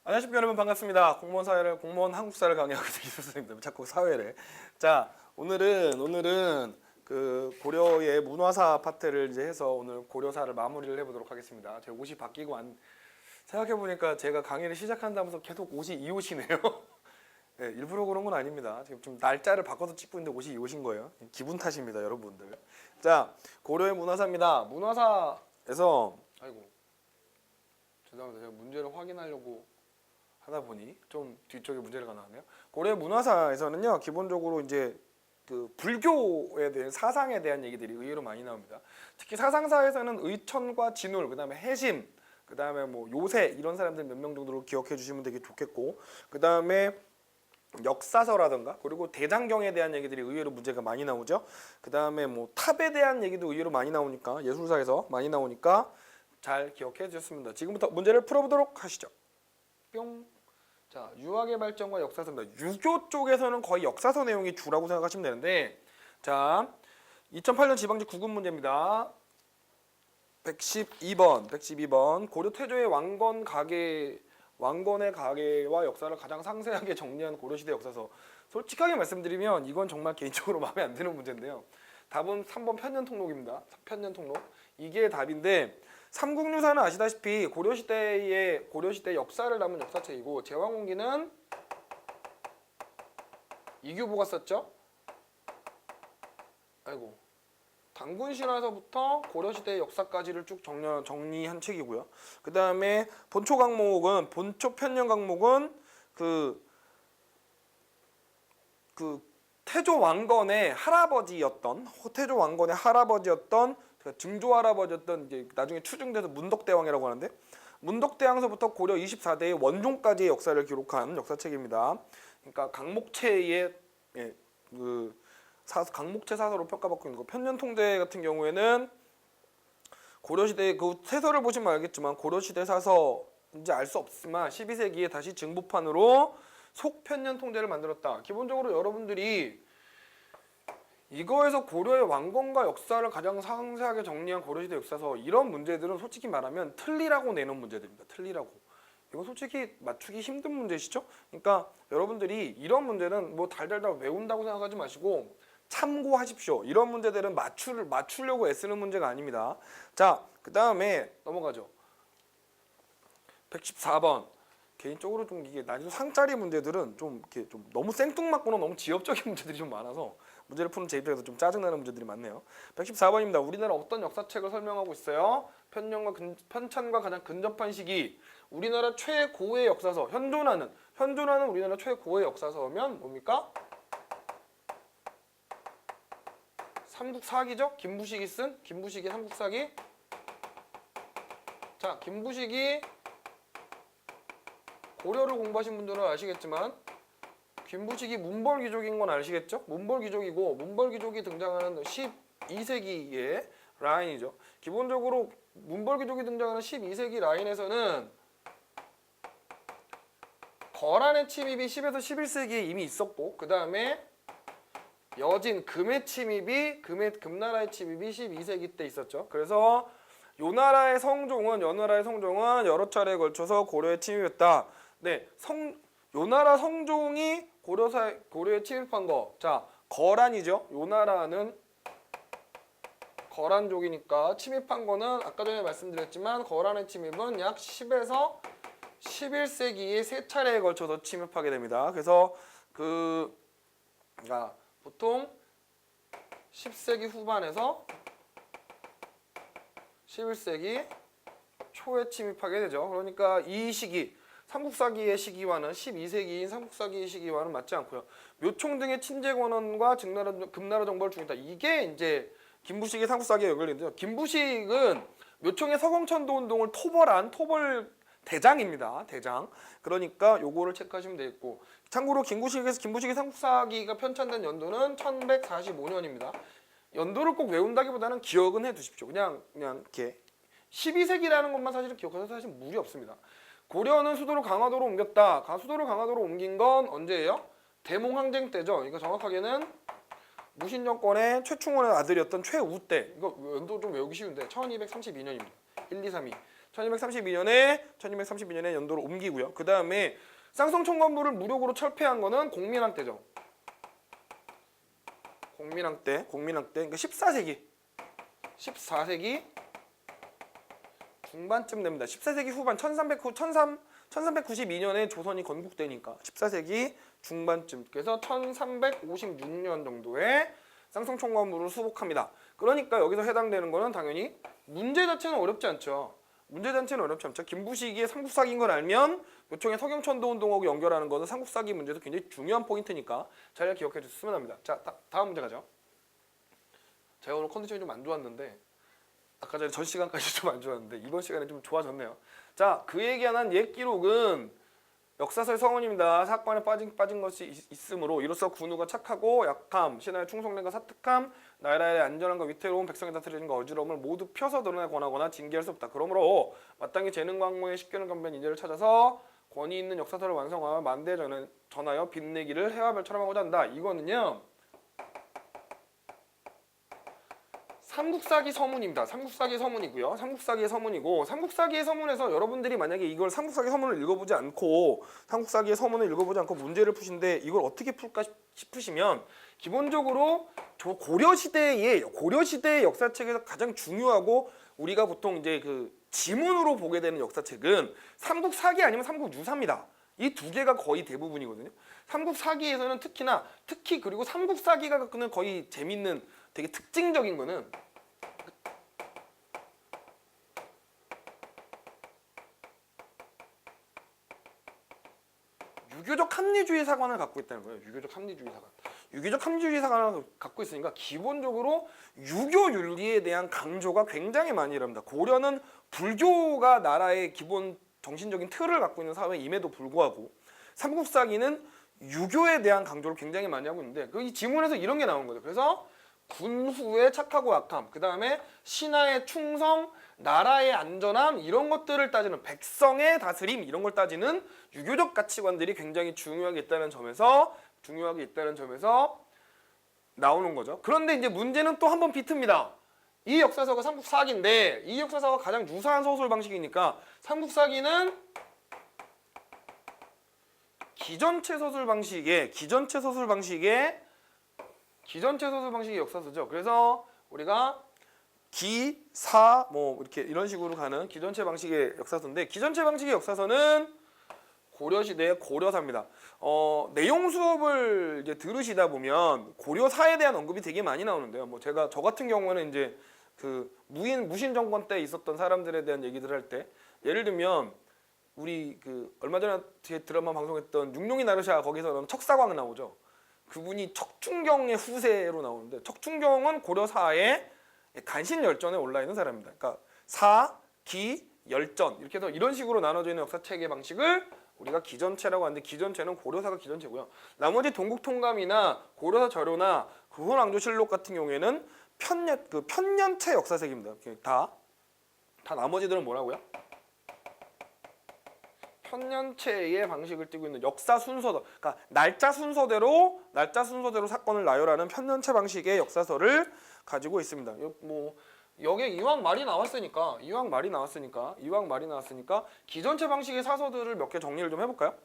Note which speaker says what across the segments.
Speaker 1: 안녕하십니까 여러분, 반갑습니다. 공무원 한국사를 강의하고 있는 이수 선생님들, 자꾸 사회를. 자, 오늘은 그 고려의 문화사 파트를 이제 해서 오늘 고려사를 마무리를 해보도록 하겠습니다. 제 옷이 바뀌고 생각해보니까 제가 강의를 시작한다면서 계속 옷이 이 옷이네요. 네, 일부러 그런 건 아닙니다. 지금 좀 날짜를 바꿔서 찍고 있는데 옷이 이 옷인 거예요. 기분 탓입니다, 여러분들. 자, 고려의 문화사입니다. 문화사에서 죄송합니다. 제가 문제를 확인하려고 하다 보니 좀 뒤쪽에 문제가 나왔네요. 고려 문화사에서는요, 기본적으로 이제 그 불교에 대한 사상에 대한 얘기들이 의외로 많이 나옵니다. 특히 사상사에서는 의천과 진울, 그다음에 해심, 그다음에 뭐 요새 이런 사람들 몇 명 정도로 기억해 주시면 되게 좋겠고, 그다음에 역사서라든가 그리고 대장경에 대한 얘기들이 의외로 문제가 많이 나오죠. 그다음에 뭐 탑에 대한 얘기도 의외로 많이 나오니까, 예술사에서 많이 나오니까 잘 기억해 주셨습니다. 지금부터 문제를 풀어보도록 하시죠. 뿅. 자, 유학의 발전과 역사서입니다. 유교 쪽에서는 거의 역사서 내용이 주라고 생각하시면 되는데, 자, 2008년 지방직 9급 문제입니다. 112번. 고려 태조의 왕건의 가계와 역사를 가장 상세하게 정리한 고려시대 역사서. 솔직하게 말씀드리면 이건 정말 개인적으로 마음에 안 드는 문제인데요. 답은 3번 편년통록입니다. 편년통록. 이게 답인데, 삼국유사는 아시다시피 고려시대 역사를 담은 역사책이고, 제왕홍기는 이규보가 썼죠. 당군신화에서부터 고려시대 역사까지를 쭉 정리한 책이고요. 그 다음에 본초 편년 강목은 그 태조 왕건의 할아버지였던 증조 할아버지였던, 이제 나중에 추증돼서 문덕대왕이라고 하는데, 문덕대왕서부터 고려 24대의 원종까지의 역사를 기록한 역사책입니다. 그러니까 강목체의 강목체 사서로 평가받고 있는 거. 편년통제 같은 경우에는 고려시대 그 세서를 보시면 알겠지만 고려시대 사서인지 알 수 없지만 12세기에 다시 증부판으로 속편년통제를 만들었다. 기본적으로 여러분들이 이거에서 고려의 왕건과 역사를 가장 상세하게 정리한 고려시대 역사서, 이런 문제들은 솔직히 말하면 틀리라고 내는 문제들입니다. 틀리라고. 이거 솔직히 맞추기 힘든 문제시죠? 그러니까 여러분들이 이런 문제는 뭐 달달달 외운다고 생각하지 마시고 참고하십시오. 이런 문제들은 맞추려고 애쓰는 문제가 아닙니다. 자, 그 다음에 넘어가죠. 114번. 개인적으로 좀 이게 난이도 상짜리 문제들은 좀 이렇게 좀 너무 생뚱맞거나 너무 지엽적인 문제들이 좀 많아서 문제를 푸는 제 입장에서 좀 짜증나는 문제들이 많네요. 114번입니다. 우리나라 어떤 역사책을 설명하고 있어요? 편찬과 가장 근접한 시기. 우리나라 최고의 역사서. 현존하는 우리나라 최고의 역사서면 뭡니까? 삼국사기죠? 김부식이 쓴 김부식의 삼국사기. 자, 김부식이 고려를 공부하신 분들은 아시겠지만 김부식이 문벌귀족인 건 아시겠죠? 문벌귀족이고, 문벌귀족이 등장하는 12세기의 라인이죠. 기본적으로 문벌귀족이 등장하는 12세기 라인에서는 거란의 침입이 10에서 11세기에 이미 있었고, 그 다음에 여진 금의 침입이 금나라의 침입이 12세기 때 있었죠. 그래서 요나라의 성종은 여러 차례에 걸쳐서 고려에 침입했다. 네, 요나라 성종이 고려에 침입한 거. 자, 거란이죠. 요나라는 거란족이니까 침입한 거는 아까 전에 말씀드렸지만 거란의 침입은 약 10에서 11세기에 세 차례에 걸쳐서 침입하게 됩니다. 그래서 보통 10세기 후반에서 11세기 초에 침입하게 되죠. 그러니까 이 시기, 삼국사기의 시기와는 12세기인 삼국사기의 시기와는 맞지 않고요. 묘총 등의 친제 권한과 금나라 정벌을 중했다. 이게 이제 김부식의 삼국사기에 연결되는데요. 김부식은 묘총의 서공천도 운동을 토벌한 토벌 대장입니다. 대장. 그러니까 요거를 체크하시면 되겠고, 참고로 김부식의 삼국사기가 편찬된 연도는 1145년입니다. 연도를 꼭 외운다기보다는 기억은 해두십시오. 그냥 이렇게 12세기라는 것만 사실은 기억해서 사실 무리 없습니다. 고려는 수도를 강화도로 옮겼다. 수도를 강화도로 옮긴 건 언제예요? 대몽항쟁 때죠. 그러니까 정확하게는 무신정권의 최충원의 아들이었던 최우 때. 이거 연도 좀 외우기 쉬운데 1232년입니다. 1, 2, 3, 2. 1232년에 연도를 옮기고요. 그 다음에 쌍성총관부를 무력으로 철폐한 거는 공민왕 때죠. 공민왕 때, 그러니까 14세기 중반쯤 됩니다. 14세기 후반 1392년에 조선이 건국되니까 14세기 중반쯤, 그래서 1356년 정도에 쌍성총관부를 수복합니다. 그러니까 여기서 해당되는 거는 당연히 문제 자체는 어렵지 않죠. 김부시기의 삼국사기인 걸 알면 묘총의 서경천도운동하고 연결하는 것은 삼국사기 문제에서 굉장히 중요한 포인트니까 잘 기억해 주시면 합니다. 자, 다음 문제 가죠. 제가 오늘 컨디션이 좀 안 좋았는데 아까 전에 전 시간까지 좀 안 좋았는데 이번 시간에 좀 좋아졌네요. 자, 그에 관한 옛 기록은 역사서의 성원입니다. 사건에 빠진 것이 있으므로 이로써 군우가 착하고 약함, 신하의 충성됨과 사특함, 나라의 안전함과 위태로운 백성의 다스리는 어지러움을 모두 펴서 드러내 권하거나 징계할 수 없다. 그러므로 마땅히 재능과 학문에 식견을 겸비한 인재를 찾아서 권위 있는 역사서를 완성하여 만대에 전하여 빛내기를 해와 별처럼 하고자 한다. 이거는요, 삼국사기 서문입니다. 삼국사기 서문이고요. 삼국사기의 서문에서 여러분들이 만약에 이걸 삼국사기 서문을 읽어보지 않고 문제를 푸신데 이걸 어떻게 풀까 싶으시면 기본적으로 고려시대의 역사책에서 가장 중요하고 우리가 보통 이제 그 지문으로 보게 되는 역사책은 삼국사기 아니면 삼국유사입니다. 이 두 개가 거의 대부분이거든요. 삼국사기에서는 특히 그리고 삼국사기가 갖는 거의 재밌는 되게 특징적인 거는 유교적 합리주의 사관을 갖고 있다는 거예요. 유교적 합리주의 사관을 갖고 있으니까 기본적으로 유교 윤리에 대한 강조가 굉장히 많이 일어납니다. 고려는 불교가 나라의 기본 정신적인 틀을 갖고 있는 사회임에도 불구하고 삼국사기는 유교에 대한 강조를 굉장히 많이 하고 있는데 이 지문에서 이런 게 나오는 거죠. 그래서 군후의 착하고 약함, 그 다음에 신하의 충성, 나라의 안전함 이런 것들을 따지는 백성의 다스림 이런 걸 따지는 유교적 가치관들이 굉장히 중요하게 있다는 점에서 나오는 거죠. 그런데 이제 문제는 또 한 번 비트입니다. 이 역사서가 삼국사기인데 이 역사서가 가장 유사한 소설 방식이니까 삼국사기는 기전체 소설 방식의 역사서죠. 그래서 우리가 기, 사, 이렇게 이런 식으로 가는 기전체 방식의 역사서인데 기전체 방식의 역사서는 고려시대의 고려사입니다. 내용 수업을 이제 들으시다 보면 고려사에 대한 언급이 되게 많이 나오는데요. 저 같은 경우는 이제 그 무신 정권 때 있었던 사람들에 대한 얘기들 할 때 예를 들면 우리 그 얼마 전에 드라마 방송했던 육룡이 나르샤 거기서는 척사광 나오죠. 그분이 척충경의 후세로 나오는데 척충경은 고려사의 간신열전에 올라 있는 사람입니다. 그러니까 사, 기, 열전 이렇게 해서 이런 식으로 나눠져 있는 역사체계 방식을 우리가 기전체라고 하는데 기전체는 고려사가 기전체고요. 나머지 동국통감이나 고려사 저료나 구훈왕조실록 같은 경우에는 편년체 역사책입니다. 다 나머지들은 뭐라고요? 편년체의 방식을 띠고 있는 역사 순서도, 그러니까 날짜 순서대로 사건을 나열하는 편년체 방식의 역사서를 가지고 있습니다. 여기에 이왕 말이 나왔으니까 기전체 방식의 사서들을 몇 개 정리를 좀 해볼까요?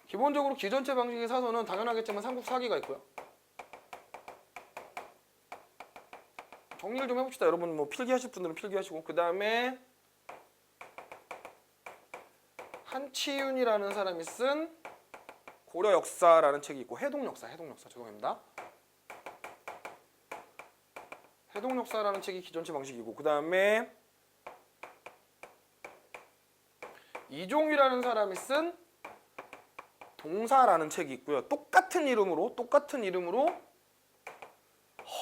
Speaker 1: 기본적으로 기전체 방식의 사서는 당연하겠지만 삼국사기가 있고요. 정리를 좀 해봅시다. 여러분 필기하실 분들은 필기하시고 그 다음에 한치윤이라는 사람이 쓴 고려 역사라는 책이 있고 해동역사 죄송합니다. 해동역사라는 책이 기전체 방식이고 그 다음에 이종이라는 사람이 쓴 동사라는 책이 있고요. 똑같은 이름으로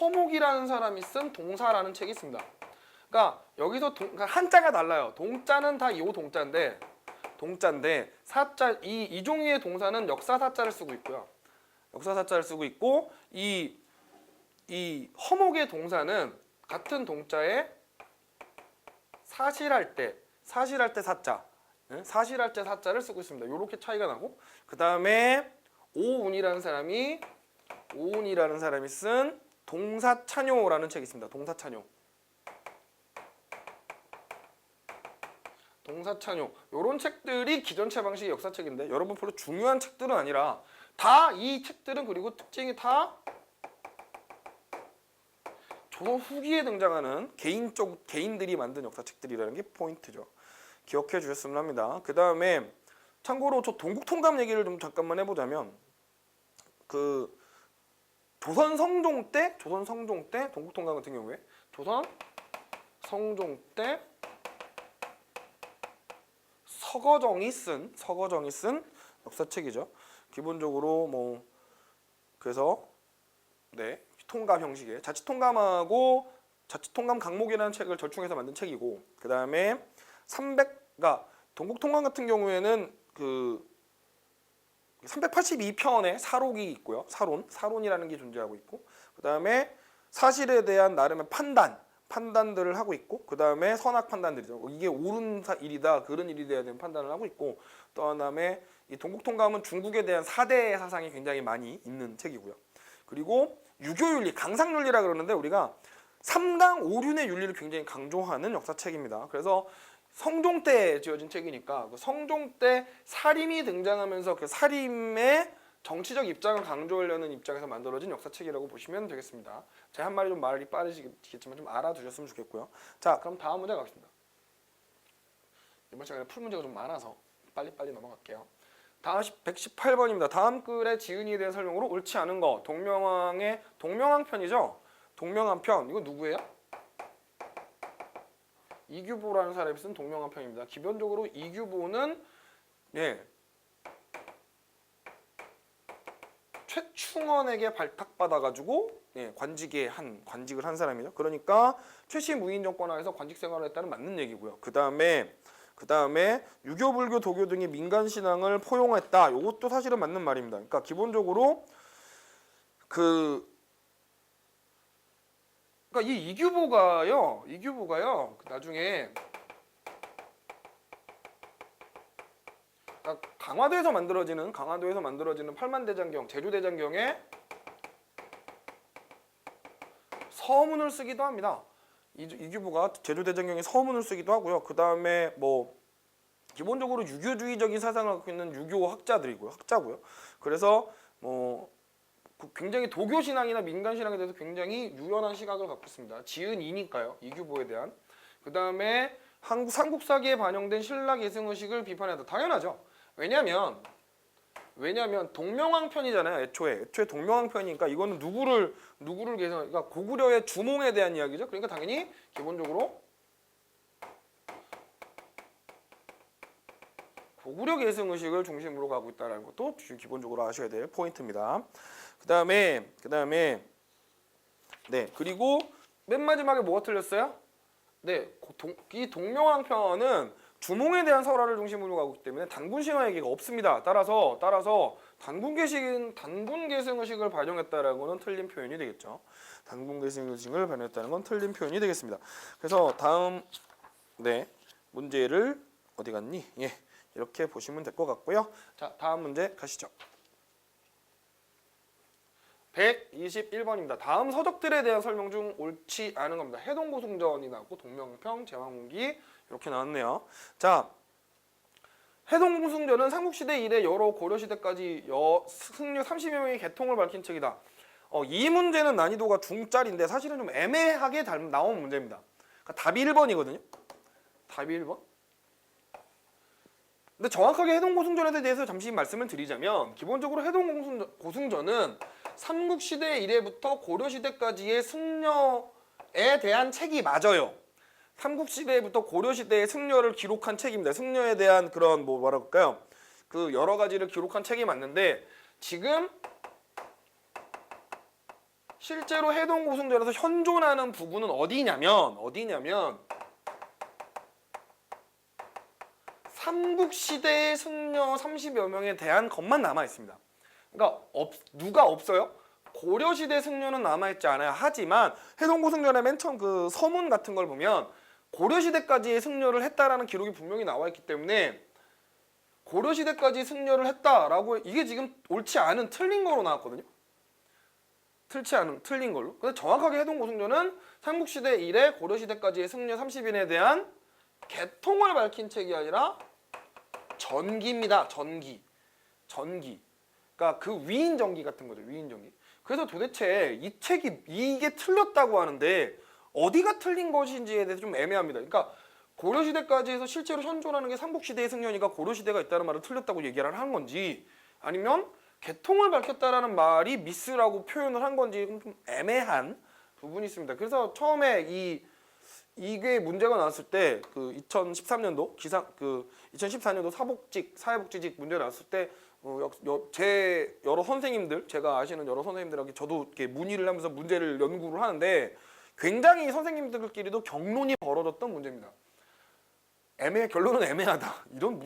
Speaker 1: 허목이라는 사람이 쓴 동사라는 책이 있습니다. 그러니까 여기서 한자가 달라요. 동자는 다 이 동자인데 사자 이종이의 동사는 역사사자를 쓰고 있고요. 이 허목의 동사는 같은 동자에 사실할 때 사자, 사자를 쓰고 있습니다. 이렇게 차이가 나고 그 다음에 오운이라는 사람이 쓴 동사찬요라는 책이 있습니다. 동사찬요. 동사찬용 이런 책들이 기존체 방식의 역사책인데 여러분 별로 중요한 책들은 아니라 다 이 책들은 그리고 특징이 다 조선 후기에 등장하는 개인들이 만든 역사책들이라는 게 포인트죠. 기억해 주셨으면 합니다. 그 다음에 참고로 저 동국통감 얘기를 좀 잠깐만 해보자면 그 조선 성종 때 동국통감 같은 경우에 조선 성종 때 서거정이 쓴 역사책이죠. 기본적으로 뭐 그래서 네 통감 형식의 자치통감하고 자치통감 강목이라는 책을 절충해서 만든 책이고 그 다음에 300가 동국통감 같은 경우에는 그 382편의 사록이 있고요. 사론이라는 게 존재하고 있고 그 다음에 사실에 대한 나름의 판단들을 하고 있고 그 다음에 선악 판단들이죠. 이게 옳은 일이다 그런 일이 돼야 되는 판단을 하고 있고 또 하나에 이 동국통감은 중국에 대한 4대 사상이 굉장히 많이 있는 책이고요. 그리고 유교윤리, 강상윤리라 그러는데 우리가 3강 5륜의 윤리를 굉장히 강조하는 역사책입니다. 그래서 성종 때 지어진 책이니까 그 성종 때 사림이 등장하면서 그 사림의 정치적 입장을 강조하려는 입장에서 만들어진 역사책이라고 보시면 되겠습니다. 제가 한 말이 좀 말이 빠르시겠지만 좀 알아두셨으면 좋겠고요. 자, 그럼 다음 문제 가겠습니다. 이번 시간에 풀 문제가 좀 많아서 빨리 넘어갈게요. 다음 118번입니다. 다음 글의 지은이에 대한 설명으로 옳지 않은 거. 동명왕의 동명왕편이죠. 동명왕편 이거 누구예요? 이규보라는 사람이 쓴 동명왕편입니다. 기본적으로 이규보는 최충원에게 발탁받아가지고 관직을 한 사람이죠. 그러니까 최씨 무인 정권하에서 관직 생활을 했다는 맞는 얘기고요. 그 다음에 유교, 불교, 도교 등의 민간 신앙을 포용했다. 이것도 사실은 맞는 말입니다. 그러니까 기본적으로 그러니까 이 이규보가요. 나중에 그러니까 강화도에서 만들어지는 팔만대장경, 제주대장경에 서문을 쓰기도 합니다. 이규보가 제주대장경에 서문을 쓰기도 하고요. 그 다음에 뭐 기본적으로 유교주의적인 사상을 갖고 있는 유교 학자고요. 그래서 뭐 굉장히 도교 신앙이나 민간 신앙에 대해서 굉장히 유연한 시각을 갖고 있습니다. 지은이니까요. 이규보에 대한. 그 다음에 삼국사기에 반영된 신라 계승의식을 비판했다. 당연하죠. 왜냐면 동명왕편이잖아요. 애초에 동명왕편이니까 이거는 누구를 그러니까 고구려의 주몽에 대한 이야기죠. 그러니까 당연히 기본적으로 고구려 계승의식을 중심으로 가고 있다는 것도 기본적으로 아셔야 될 포인트입니다. 그 다음에 그리고 맨 마지막에 뭐가 틀렸어요? 이 동명왕편은 주몽에 대한 설화를 중심으로 가고 있기 때문에 단군 신화 얘기가 없습니다. 따라서 단군 계승의식을 반영했다라는 것은 틀린 표현이 되겠죠. 단군 계승의식을 반영했다는 건 틀린 표현이 되겠습니다. 그래서 다음 문제를 어디 갔니? 이렇게 보시면 될 것 같고요. 자, 다음 문제 가시죠. 121번입니다. 다음 서적들에 대한 설명 중 옳지 않은 겁니다. 해동고승전이 나왔고 동명평, 제왕문기 이렇게 나왔네요. 자, 해동고승전은 삼국시대 이래 여러 고려시대까지 승려 30여 명의 개통을 밝힌 책이다. 이 문제는 난이도가 중짜리인데 사실은 좀 애매하게 나온 문제입니다. 그러니까 답이 1번이거든요. 답이 1번. 근데 정확하게 해동고승전에 대해서 잠시 말씀을 드리자면 기본적으로 해동고승전은 삼국시대 이래부터 고려시대까지의 승려에 대한 책이 맞아요. 삼국시대부터 고려시대의 승려를 기록한 책입니다. 승려에 대한 그런 그 여러 가지를 기록한 책이 맞는데 지금 실제로 해동고승전에서 현존하는 부분은 어디냐면 삼국시대의 승려 30여 명에 대한 것만 남아 있습니다. 그러니까 누가 없어요? 고려시대 승려는 남아있지 않아요. 하지만 해동고승전의 맨 처음 그 서문 같은 걸 보면 고려시대까지의 승려를 했다라는 기록이 분명히 나와 있기 때문에 고려시대까지 승려를 했다라고 이게 지금 옳지 않은 틀린 거로 나왔거든요. 틀린 걸로. 근데 정확하게 해동고승전은 삼국시대 이래 고려시대까지의 승려 30인에 대한 개통을 밝힌 책이 아니라 전기입니다. 전기. 그러니까 그 위인 전기 같은 거죠. 위인 전기. 그래서 도대체 이 책이 이게 틀렸다고 하는데 어디가 틀린 것인지에 대해서 좀 애매합니다. 그러니까 고려시대까지 해서 실제로 현존하는 게 삼국시대의 승려니까 고려시대가 있다는 말을 틀렸다고 얘기를 하는 건지 아니면 개통을 밝혔다라는 말이 미스라고 표현을 한 건지 좀 애매한 부분이 있습니다. 그래서 처음에 이게 문제가 나왔을 때 그 2013년도 2014년도 사회복지직 문제 나왔을 때 제 여러 선생님들 제가 아시는 여러 선생님들에게 저도 이렇게 문의를 하면서 문제를 연구를 하는데 굉장히 선생님들끼리도 격론이 벌어졌던 문제입니다. 결론은 애매하다. 이런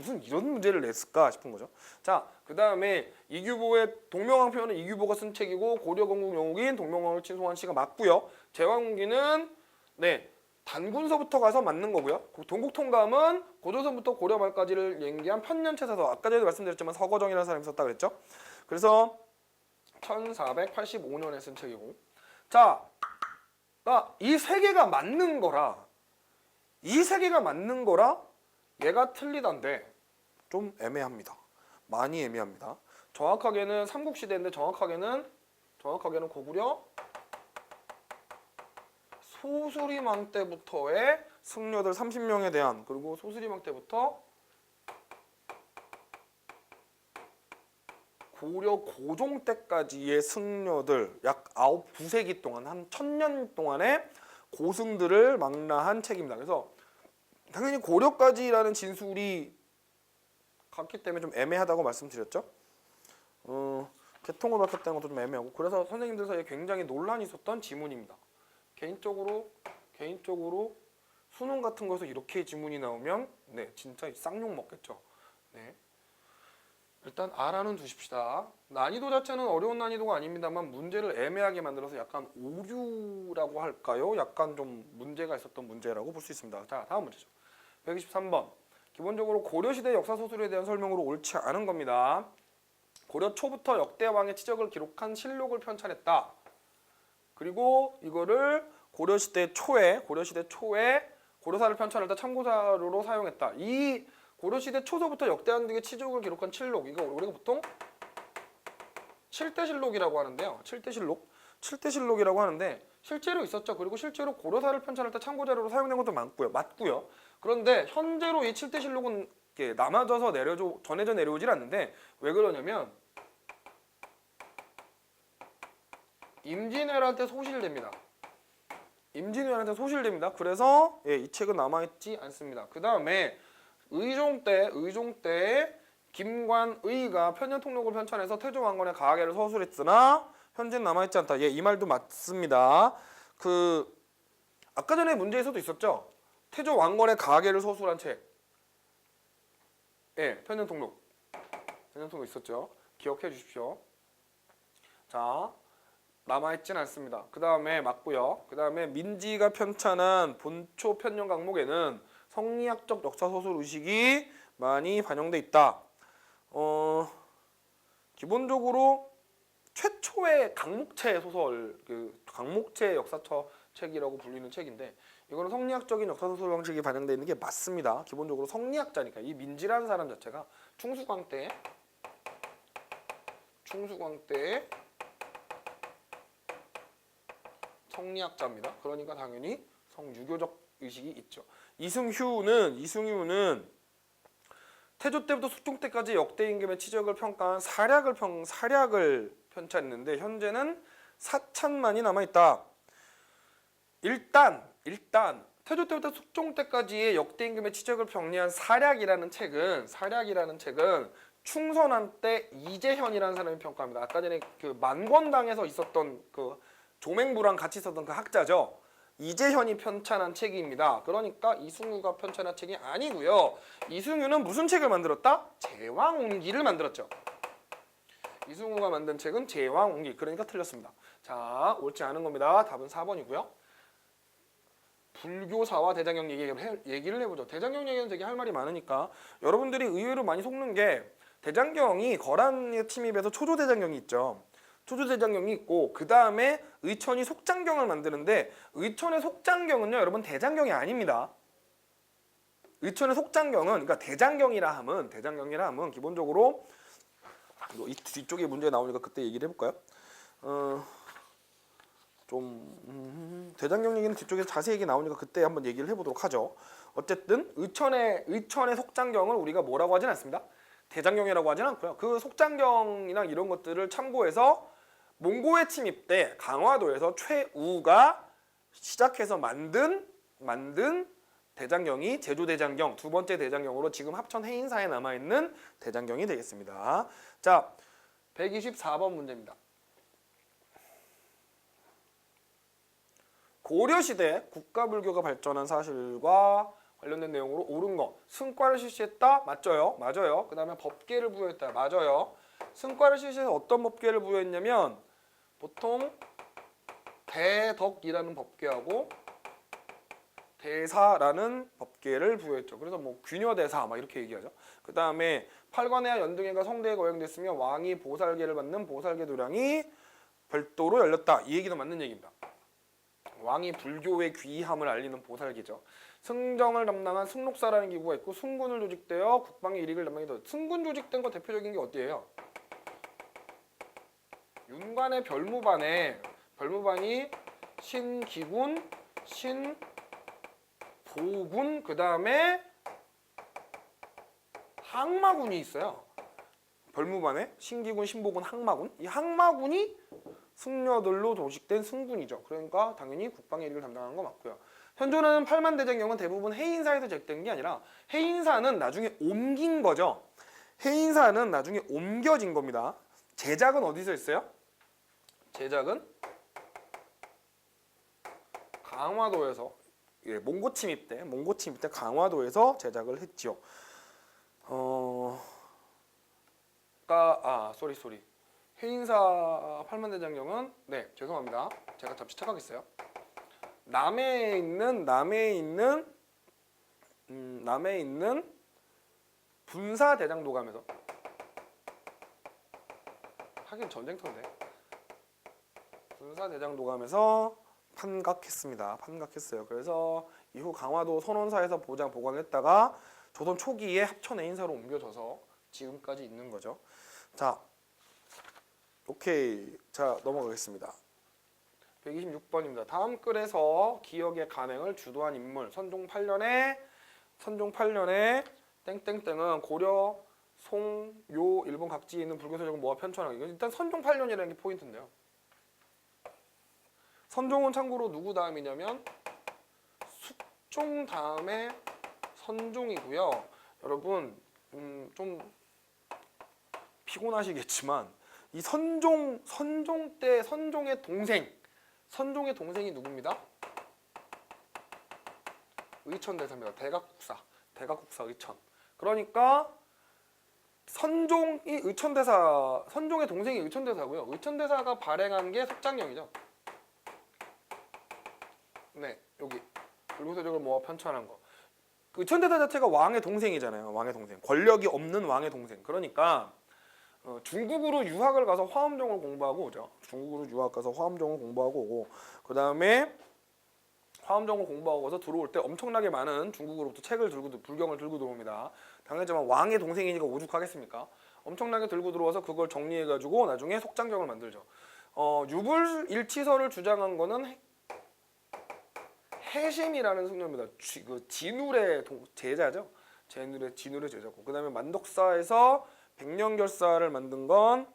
Speaker 1: 문제를 냈을까 싶은 거죠. 자, 그다음에 이규보의 동명왕표는 이규보가 쓴 책이고 고려건국 영웅인 동명왕을 친송한 씨가 맞고요. 제왕궁기는 단군서부터 가서 맞는 거고요. 동국통감은 고조선부터 고려 말까지를 얘기한 편년체사서. 아까 전에 말씀드렸지만 서거정이라는 사람이 썼다 그랬죠. 그래서 1485년에 쓴 책이고. 자, 이 세 개가 맞는 거라 얘가 틀리단데 좀 애매합니다. 많이 애매합니다. 정확하게는 삼국시대인데 정확하게는 고구려 소수리망 때부터의 승려들 30명에 대한 그리고 소수리망 때부터 고려 고종 때까지의 승려들 약 9세기 동안 한 1000년 동안의 고승들을 망라한 책입니다. 그래서 당연히 고려까지라는 진술이 같기 때문에 좀 애매하다고 말씀드렸죠. 개통을 밝혔다는 것도 좀 애매하고 그래서 선생님들 사이에 굉장히 논란이 있었던 지문입니다. 개인적으로 수능 같은 거에서 이렇게 지문이 나오면 진짜 쌍욕 먹겠죠. 일단 알아는 두십시다. 난이도 자체는 어려운 난이도가 아닙니다만 문제를 애매하게 만들어서 약간 오류라고 할까요? 약간 좀 문제가 있었던 문제라고 볼 수 있습니다. 자, 다음 문제죠. 123번. 기본적으로 고려시대 역사소설에 대한 설명으로 옳지 않은 겁니다. 고려 초부터 역대 왕의 치적을 기록한 실록을 편찬했다. 그리고 이거를 고려시대 초에 고려사를 편찬할 때 참고자료로 사용했다. 이 고려시대 초서부터 역대한 등의 치적을 기록한 칠록, 이거 우리가 보통 7대실록이라고 하는데요. 7대실록이라고 하는데 실제로 있었죠. 그리고 실제로 고려사를 편찬할 때 참고자료로 사용된 것도 맞고요. 그런데 현재로 이 7대실록은 남아져서 전해져 내려오질 않는데 왜 그러냐면 임진왜란때 소실됩니다. 그래서 이 책은 남아있지 않습니다. 그 다음에 의종 때 김관의가 편년통록을 편찬해서 태조왕건의 가계를 서술했으나 현재는 남아있지 않다. 이 말도 맞습니다. 아까 전에 문제에서도 있었죠. 태조왕건의 가계를 서술한 책. 편년통록 있었죠. 기억해 주십시오. 자, 남아있진 않습니다. 그 다음에 맞고요. 그 다음에 민지가 편찬한 본초 편년 강목에는 성리학적 역사소설 의식이 많이 반영돼 있다. 기본적으로 최초의 강목체 소설, 강목체 역사처 책이라고 불리는 책인데 이거는 성리학적인 역사소설 방식이 반영돼 있는 게 맞습니다. 기본적으로 성리학자니까 이 민지라는 사람 자체가 충수광 때 성리학자입니다. 그러니까 당연히 성유교적 의식이 있죠. 이승휴는 태조 때부터 숙종 때까지 역대 임금의 치적을 평가한 사략을 편찬했는데 현재는 4천만이 남아 있다. 일단 태조 때부터 숙종 때까지의 역대 임금의 치적을 정리한 사략이라는 책은 충선한 때 이재현이라는 사람이 평가합니다. 아까 전에 만권당에서 있었던 조맹부랑 같이 있었던 그 학자죠. 이재현이 편찬한 책입니다. 그러니까 이승유가 편찬한 책이 아니고요. 이승유는 무슨 책을 만들었다? 제왕운기를 만들었죠. 이승유가 만든 책은 제왕운기. 그러니까 틀렸습니다. 자, 옳지 않은 겁니다. 답은 4번이고요. 불교사와 대장경 얘기를 해보죠. 대장경 얘기는 되게 할 말이 많으니까 여러분들이 의외로 많이 속는 게 대장경이 거란에 침입해서 초조대장경이 있죠. 초조대장경이 있고 그 다음에 의천이 속장경을 만드는데 의천의 속장경은요 여러분 대장경이 아닙니다. 의천의 속장경은 그러니까 대장경이라 함은 기본적으로 이 뒤쪽에 문제 나오니까 그때 얘기를 해볼까요? 대장경 얘기는 뒤쪽에 자세히 얘기 나오니까 그때 한번 얘기를 해보도록 하죠. 어쨌든 의천의 속장경을 우리가 뭐라고 하진 않습니다. 대장경이라고 하진 않고요. 그 속장경이나 이런 것들을 참고해서 몽고의 침입 때 강화도에서 최우가 시작해서 만든 대장경이 제주대장경 두 번째 대장경으로 지금 합천 해인사에 남아있는 대장경이 되겠습니다. 자, 124번 문제입니다. 고려시대 국가불교가 발전한 사실과 관련된 내용으로 옳은 거. 승과를 실시했다? 맞아요. 그 다음에 법계를 부여했다? 맞아요. 승과를 실시해서 어떤 법계를 부여했냐면 보통 대덕이라는 법계하고 대사라는 법계를 부여했죠. 그래서 뭐 귀녀대사 막 이렇게 얘기하죠. 그 다음에 팔관회와 연등회가 성대에 거행됐으며 왕이 보살계를 받는 보살계 도량이 별도로 열렸다. 이 얘기도 맞는 얘기입니다. 왕이 불교의 귀함을 알리는 보살계죠. 승정을 담당한 승록사라는 기구가 있고 승군을 조직되어 국방의 일익을 담당해서 승군 조직된 거 대표적인 게 어디예요? 윤관의 별무반이 신기군, 신보군, 그 다음에 항마군이 있어요. 별무반에 신기군, 신보군, 항마군. 이 항마군이 승려들로 조직된 승군이죠. 그러니까 당연히 국방의 일을 담당하는 거 맞고요. 현존하는 팔만대장경은 대부분 해인사에서 제작된 게 아니라 해인사는 나중에 옮긴 거죠. 해인사는 나중에 옮겨진 겁니다. 제작은 어디서 했어요? 제작은 강화도에서 몽고 침입 때 강화도에서 제작을 했죠. 해인사 팔만대장경은 죄송합니다. 제가 잠시 착각했어요. 남해에 있는 분사대장도감에서 하긴 전쟁터인데 분사대장도감에서 판각했어요. 그래서 이후 강화도 선원사에서 보관했다가 조선 초기에 합천 해인사로 옮겨져서 지금까지 있는 거죠. 자, 오케이. 자, 넘어가겠습니다. 126번입니다. 다음 글에서 기억의 간행을 주도한 인물 선종 8년에 땡땡땡은 고려, 송, 요, 일본 각지에 있는 불교 세력을 모아 편찬하기. 이건 일단 선종 8년이라는 게 포인트인데요. 선종은 참고로 누구 다음이냐면 숙종 다음에 선종이고요. 여러분 좀 피곤하시겠지만 이 선종 때 선종의 동생이 누굽니다? 의천대사입니다. 대각국사 의천. 그러니까 선종의 동생이 의천대사고요. 의천대사가 발행한 게 속장경이죠. 네, 여기 불교세력을 모아 편찬한 거. 의천대사 자체가 왕의 동생이잖아요. 왕의 동생. 권력이 없는 왕의 동생. 그러니까 중국으로 유학을 가서 화엄종을 공부하고 오죠. 그 다음에 화엄종을 공부하고서 들어올 때 엄청나게 많은 중국으로부터 불경을 들고 들어옵니다. 당연하지만 왕의 동생이니까 오죽하겠습니까? 엄청나게 들고 들어와서 그걸 정리해가지고 나중에 속장경을 만들죠. 유불일치설을 주장한 거는 해심이라는 승려입니다. 진울의 제자죠. 진울의 제자고. 그 다음에 만덕사에서 백년결사를 만든 건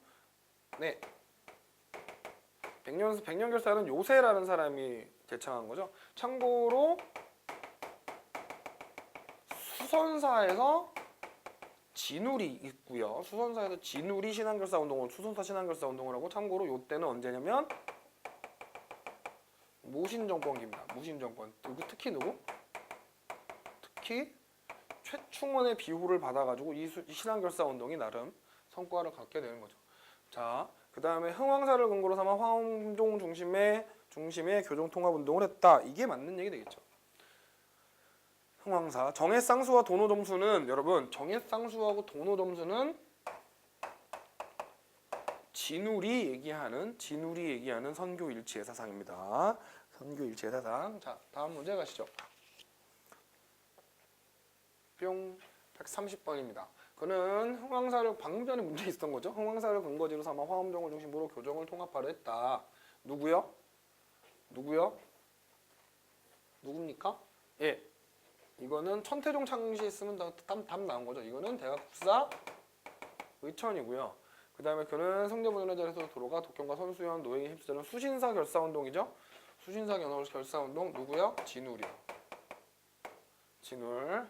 Speaker 1: 백년결사는 요새라는 사람이 제창한 거죠. 참고로 수선사에서 진울이 있고요. 수선사에서 진울이 신앙결사 운동을 수선사 신앙결사 운동을 하고 참고로 요때는 언제냐면 무신정권기입니다. 무신정권. 그리고 특히 최충원의 비호를 받아가지고 이 신앙결사 운동이 나름 성과를 갖게 되는 거죠. 자, 그 다음에 흥왕사를 근거로 삼아 화엄종 중심의 교정통합운동을 했다. 이게 맞는 얘기 되겠죠. 흥왕사. 정해쌍수와 도노점수는 여러분 정해쌍수하고 도노점수는 진울이 얘기하는 선교일치의 사상입니다. 선교일치의 사상. 자, 다음 문제 가시죠. 뿅 130번입니다. 그는 흥왕사를 방금 전에 문제 있었던 거죠. 흥왕사를 근거지로 삼아 화엄정을 중심으로 교정을 통합하려 했다. 누구요? 누굽니까? 예. 이거는 천태종 창시했으면 답 나온 거죠. 이거는 대각국사 의천이고요. 그 다음에 그는 성대모전의 자리에서 도로가 독경과 선수연 노예에 휩쓰는 수신사 결사운동이죠. 수신사 결사운동 누구요? 진울이요. 진울.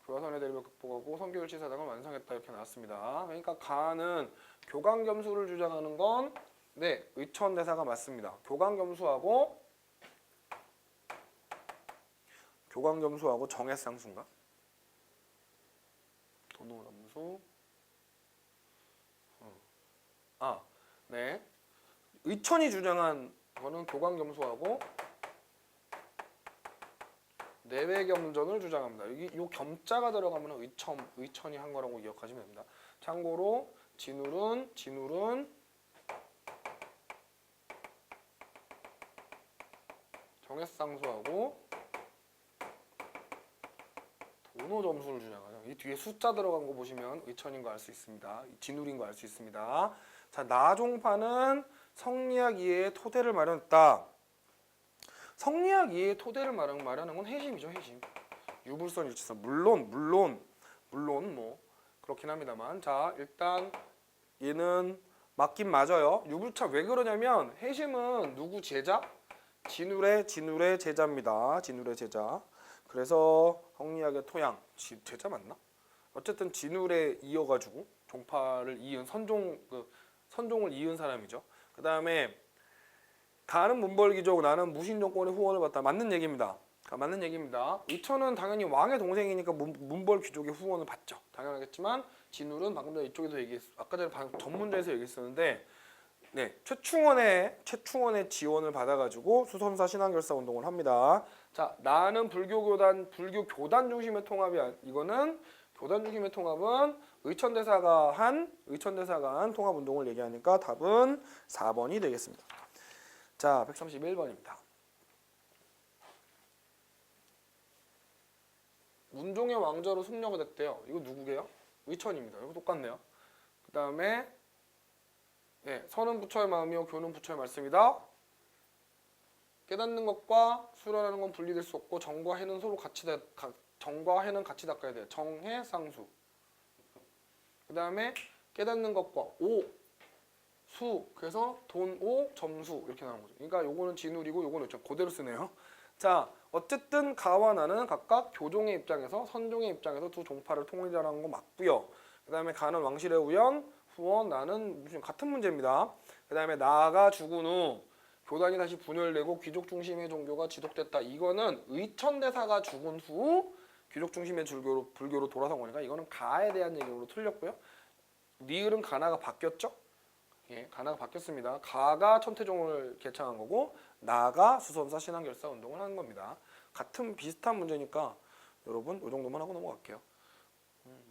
Speaker 1: 교화선의 대립을 극복하고 성교일치 사당을 완성했다 이렇게 나왔습니다. 그러니까 가는 교강겸수를 주장하는 건 네, 의천대사가 맞습니다. 교강겸수하고 정해쌍수인가? 도노남수. 네. 의천이 주장한 거는 교강겸수하고 내외겸전을 주장합니다. 이 겸자가 들어가면 의천이 한 거라고 기억하시면 됩니다. 참고로 진울은 정해쌍수하고 도노점수를 주장하죠. 이 뒤에 숫자 들어간 거 보시면 의천인 거 알 수 있습니다. 진울인 거 알 수 있습니다. 자, 나종파는 성리학 이해의 토대를 마련했다. 성리학 이해의 토대를 마련하는 건 해심이죠, 해심. 유불선 일치선. 물론 뭐 그렇긴 합니다만. 자, 일단 얘는 맞긴 맞아요. 유불차 왜 그러냐면 해심은 누구 제자? 진울의 제자입니다. 진울의 제자. 그래서 성리학의 토양. 제자 맞나? 어쨌든 진울에 이어가지고 종파를 이은 선종을 이은 사람이죠. 그 다음에 가는 문벌귀족 나는 무신정권의 후원을 받다. 맞는 얘기입니다. 의천은 당연히 왕의 동생이니까 문벌귀족의 후원을 받죠. 당연하겠지만 진울은 방금 전에 이쪽에서 아까 전에 전문제에서 얘기했었는데 네, 최충원의 지원을 받아가지고 수선사 신앙결사 운동을 합니다. 자, 나는 불교 교단 중심의 통합이 이거는 교단 중심의 통합은 의천대사가 한 통합 운동을 얘기하니까 답은 4번이 되겠습니다. 자, 131번입니다. 문종의 왕자로 승려가 됐대요. 이거 누구게요? 의천입니다. 이거 똑같네요. 그 다음에 네, 선은 부처의 마음이요 교는 부처의 말씀이다. 깨닫는 것과 수련하는 건 분리될 수 없고 정과 해는 같이 닦아야 돼요. 정해 상수. 그 다음에 깨닫는 것과 수 그래서 돈 점수 이렇게 나오는 거죠. 그러니까 요거는 진울이고 요거는 그대로 쓰네요. 자, 어쨌든 가와 나는 각각 교종의 입장에서 선종의 입장에서 두 종파를 통일하는 거 맞고요. 그 다음에 가는 왕실의 후원 나는 무슨 같은 문제입니다. 그 다음에 나가 죽은 후 교단이 다시 분열되고 귀족 중심의 종교가 지속됐다. 이거는 의천대사가 죽은 후 귀족 중심의 불교로 돌아선 거니까 이거는 가에 대한 얘기로 틀렸고요. 리을은 가나가 바뀌었죠? 예, 가나가 바뀌었습니다. 가가 천태종을 개창한 거고 나가 수선사 신앙결사 운동을 하는 겁니다. 비슷한 문제니까 여러분 이 정도만 하고 넘어갈게요.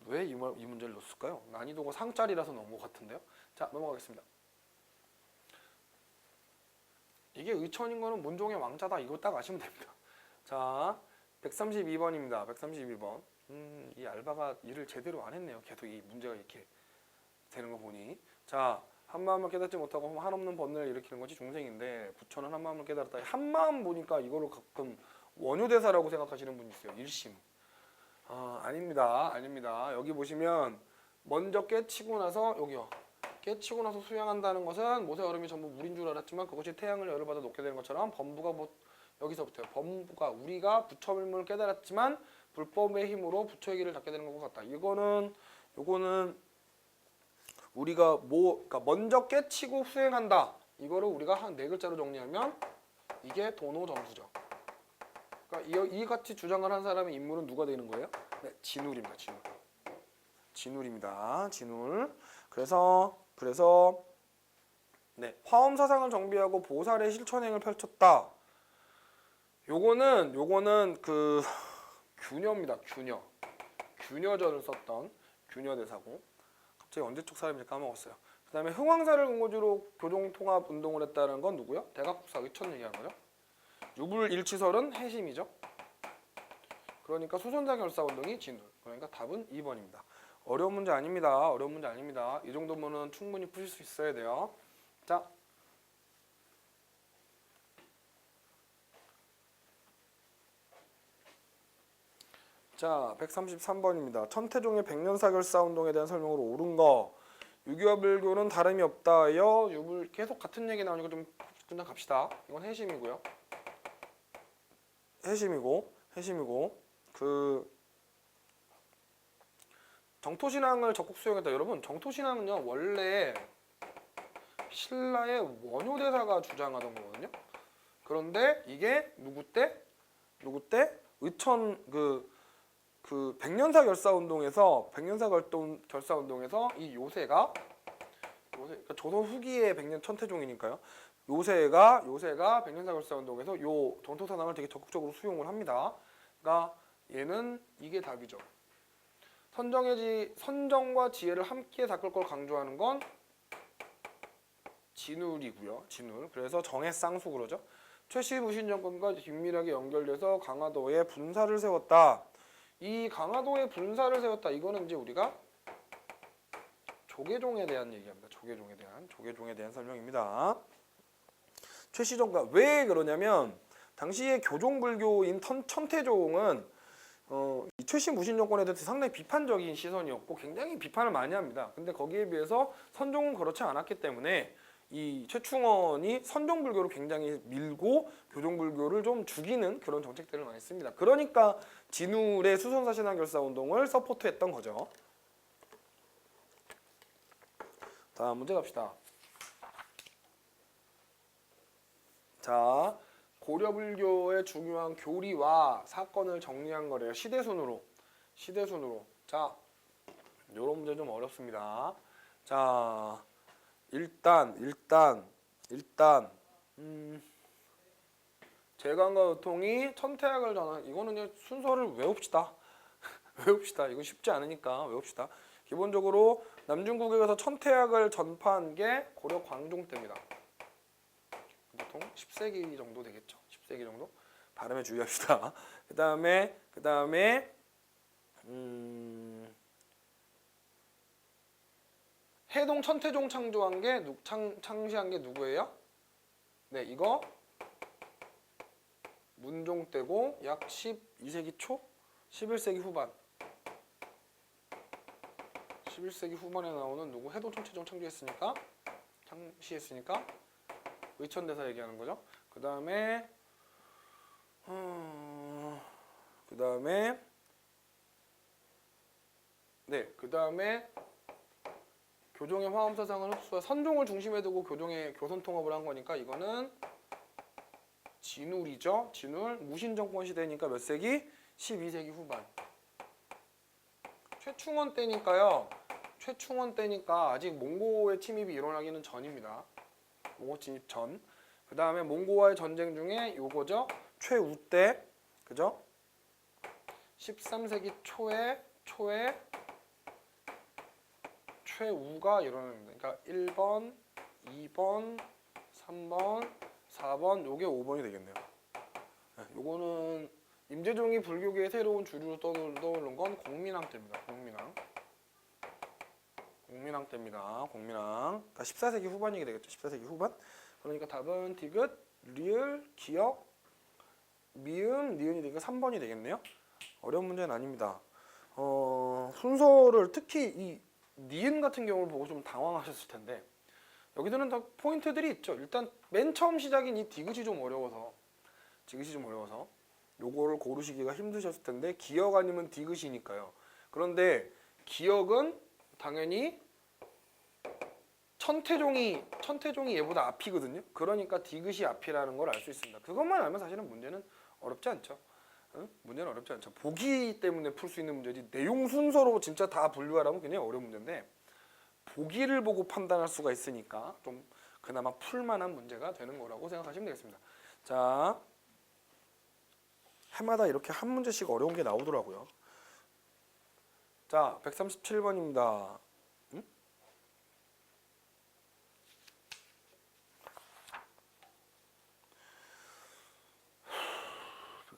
Speaker 1: 왜 이 문제를 넣었을까요? 난이도가 상짜리라서 넣은 것 같은데요. 자, 넘어가겠습니다. 이게 의천인 거는 문종의 왕자다. 이거 딱 아시면 됩니다. 자, 132번입니다. 132번. 이 알바가 일을 제대로 안 했네요. 계속 이 문제가 이렇게 되는 거 보니. 자, 한마음을 깨닫지 못하고 한없는 번뇌를 일으키는 것이 중생인데 부처는 한마음을 깨달았다. 한마음 보니까 이거를 가끔 원효대사라고 생각하시는 분이 있어요. 일심. 아닙니다. 여기 보시면 먼저 깨치고 나서 여기요. 깨치고 나서 수양한다는 것은 모세 얼음이 전부 물인 줄 알았지만 그것이 태양을 열을 받아 녹게 되는 것처럼 여기서부터요. 범부가 우리가 부처임을 깨달았지만 불법의 힘으로 부처의 길을 닫게 되는 것과 같다. 요거는 우리가 그러니까 먼저 깨치고 수행한다. 이거를 우리가 한 네 글자로 정리하면 이게 도노점수죠. 그러니까 이 같이 주장을 한 사람의 인물은 누가 되는 거예요? 네, 진울입니다. 진울입니다. 그래서 네, 화엄 사상을 정비하고 보살의 실천행을 펼쳤다. 요거는 그 규녀입니다. 규녀전을 썼던 규녀대사고. 갑자기 언제적 사람인지 까먹었어요. 그 다음에 흥왕사를 근거지로 교종통합 운동을 했다는 건 누구요? 대각국사 의천 얘기하는 거죠. 유불일치설은 해심이죠. 그러니까 수선사 결사 운동이 진울. 그러니까 답은 2번입니다. 어려운 문제 아닙니다. 어려운 문제 아닙니다. 이 정도면은 충분히 푸실 수 있어야 돼요. 자, 자 133번입니다. 천태종의 백년사결사 운동에 대한 설명으로 옳은 거. 유교와 불교는 다름이 없다여 유불 계속 같은 얘기 나오니까 좀 그냥 갑시다. 이건 해심이고요. 해심이고 그 정토신앙을 적극 수용했다. 여러분 정토신앙은요 원래 신라의 원효대사가 주장하던 거거든요. 그런데 이게 누구 때 의천 그 백년사 결사 운동에서 이 요새가 그러니까 조선 후기의 백년 천태종이니까요. 요새가 백년사 결사 운동에서 요 정토사상을 되게 적극적으로 수용을 합니다. 그러니까 얘는 이게 답이죠. 선정과 지혜를 함께 닦을 걸 강조하는 건 진울이고요. 진울. 그래서 정해쌍수 그러죠. 최씨 무신 정권과 긴밀하게 연결돼서 강화도에 분사를 세웠다. 이 강화도에 분사를 세웠다. 이거는 이제 우리가 조계종에 대한 얘기합니다. 조계종에 대한 설명입니다. 최씨 정권 왜 그러냐면 당시에 교종불교인 천태종은 이 최씨 무신 정권에 대해서 상당히 비판적인 시선이었고 굉장히 비판을 많이 합니다. 근데 거기에 비해서 선종은 그렇지 않았기 때문에 이 최충원이 선종불교를 굉장히 밀고 교종불교를 좀 죽이는 그런 정책들을 많이 씁니다. 그러니까 진울의 수선사신앙결사 운동을 서포트했던 거죠. 다음 문제 갑시다. 자, 고려불교의 중요한 교리와 사건을 정리한 거래요. 시대순으로. 자, 요런 문제 좀 어렵습니다. 자, 일단 제광과 의통이 천태학을 전한 이거는 이제 순서를 외웁시다. 이거 쉽지 않으니까 외웁시다. 기본적으로 남중국에 가서 천태학을 전파한 게 고려 광종 때입니다. 보통 10세기 정도 되겠죠. 10세기 정도. 발음에 주의합시다. 그다음에 해동 천태종 창시한 게 누구예요? 네, 이거 문종 때고 약 12세기 초, 11세기 후반. 11세기 후반에 나오는 누구? 해동 천태종 창시했으니까 의천대사 얘기하는 거죠. 그다음에 교종의 화엄사상을 흡수해 선종을 중심에 두고 교종의 교선 통합을 한 거니까 이거는 진울이죠. 진울 무신정권 시대니까 몇 세기? 12세기 후반. 최충원 때니까 아직 몽고의 침입이 일어나기는 전입니다. 몽고 침입 전. 그 다음에 몽고와의 전쟁 중에 요거죠. 최우 때, 그죠? 13세기 초에 최우가 일어납니다. 그러니까 1번, 2번, 3번, 4번, 요게 5번이 되겠네요. 요거는 임재종이 불교계의 새로운 주류로 떠오른 건 공민왕 때입니다. 공민왕 때입니다. 그러니까 14세기 후반이 되겠죠. 14세기 후반. 그러니까 답은 디귿, 리을, 기역, 미음, 니은이 되니까 3번이 되겠네요. 어려운 문제는 아닙니다. 순서를 특히 이 니은 같은 경우를 보고 좀 당황하셨을 텐데 여기서는 다 포인트들이 있죠. 일단 맨 처음 시작인 이 디귿이 좀 어려워서 요거를 고르시기가 힘드셨을 텐데 기역 아니면 디귿이니까요. 그런데 기역은 당연히 천태종이 얘보다 앞이거든요. 그러니까 디귿이 앞이라는 걸 알 수 있습니다. 그것만 알면 사실은 문제는 어렵지 않죠. 문제는 어렵지 않죠. 보기 때문에 풀 수 있는 문제지 내용 순서로 진짜 다 분류하라면 굉장히 어려운 문제인데 보기를 보고 판단할 수가 있으니까 좀 그나마 풀만한 문제가 되는 거라고 생각하시면 되겠습니다. 자, 해마다 이렇게 한 문제씩 어려운 게 나오더라고요. 자, 137번입니다.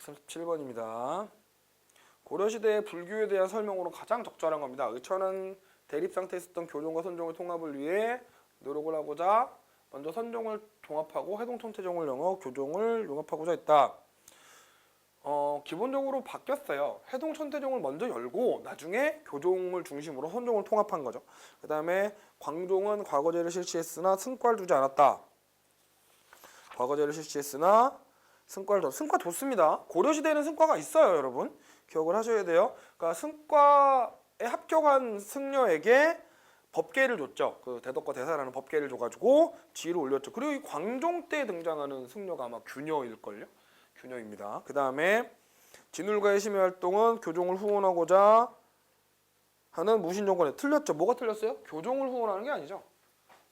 Speaker 1: 137번입니다. 고려시대의 불교에 대한 설명으로 가장 적절한 겁니다. 의천은 대립 상태에 있었던 교종과 선종의 통합을 위해 노력을 하고자 먼저 선종을 종합하고 해동천태종을 영어 교종을 융합하고자 했다. 기본적으로 바뀌었어요. 해동천태종을 먼저 열고 나중에 교종을 중심으로 선종을 통합한 거죠. 그 다음에 광종은 과거제를 실시했으나 승과를 두지 않았다. 과거제를 실시했으나 승과 뒀습니다. 고려시대에는 승과가 있어요, 여러분. 기억을 하셔야 돼요. 그러니까 승과에 합격한 승려에게 법계를 줬죠. 그 대덕과 대사라는 법계를 줘가지고 지위를 올렸죠. 그리고 이 광종 때 등장하는 승려가 아마 규녀일걸요. 규녀입니다. 그 다음에 진울과의 심의 활동은 교종을 후원하고자 하는 무신정권에 틀렸죠. 뭐가 틀렸어요? 교종을 후원하는 게 아니죠.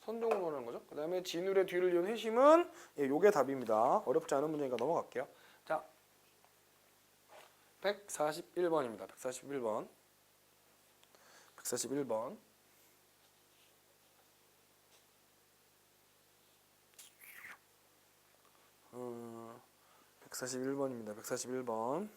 Speaker 1: 선종을 후원하는 거죠. 그 다음에 진울의 뒤를 이은 회심은 요게 답입니다. 어렵지 않은 문제니까 넘어갈게요. 자, 141번입니다. 141번. 141번. 141번입니다. 141번.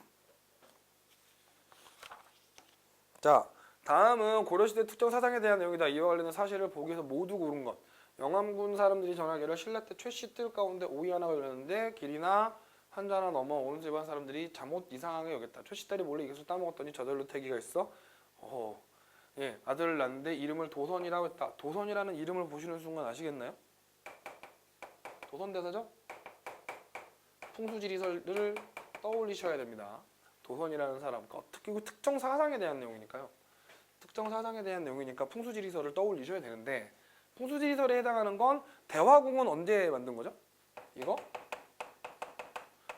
Speaker 1: 자, 다음은 고려시대 특정 사상에 대한 내용이다. 이와 관련된 사실을 보기에서 모두 고른 것. 영암군 사람들이 전하기를 신라 때 최씨 뜰 가운데 오이 하나가 열렸는데 길이나 한자나 넘어 온 집안 사람들이 잠옷 이상하게 여겼다. 최씨 딸이 몰래 이것을 따먹었더니 저절로 태기가 있어. 예, 아들을 낳는데 이름을 도선이라고 했다. 도선이라는 이름을 보시는 순간 아시겠나요? 도선대사죠? 풍수지리설을 떠올리셔야 됩니다. 도선이라는 사람, 특히 특정 사상에 대한 내용이니까요. 특정 사상에 대한 내용이니까 풍수지리설을 떠올리셔야 되는데 풍수지리설에 해당하는 건 대화궁은 언제 만든 거죠? 이거?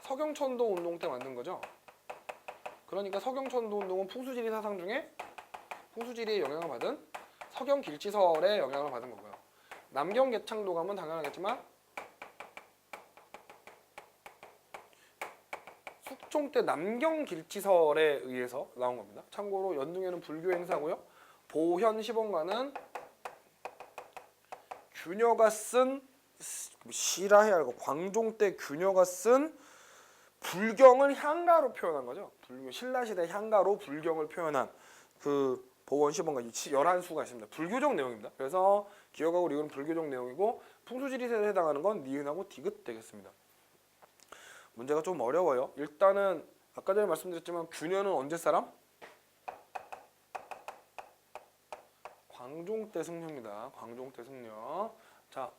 Speaker 1: 서경천도 운동 때 만든 거죠. 그러니까 서경천도 운동은 풍수지리 사상 중에 풍수지리의 영향을 받은 서경길치설의 영향을 받은 거고요. 남경계창도감은 당연하겠지만 숙종 때 남경길치설에 의해서 나온 겁니다. 참고로 연등에는 불교 행사고요. 보현 시본관은 규녀가 쓴 시라 해야 하고 광종 때 규녀가 쓴 불경을 향가로 표현한 거죠. 신라시대 향가로 불경을 표현한 그 보원 시본관 11수가 있습니다. 불교적 내용입니다. 그래서 기억하고 이건 불교적 내용이고 풍수지리설에 해당하는 건 니은하고 디귿 되겠습니다. 문제가 좀 어려워요. 일단은 아까 전에 말씀드렸지만 규녀는 언제 사람? 광종 때 승려입니다. 광종 때 승려. 자,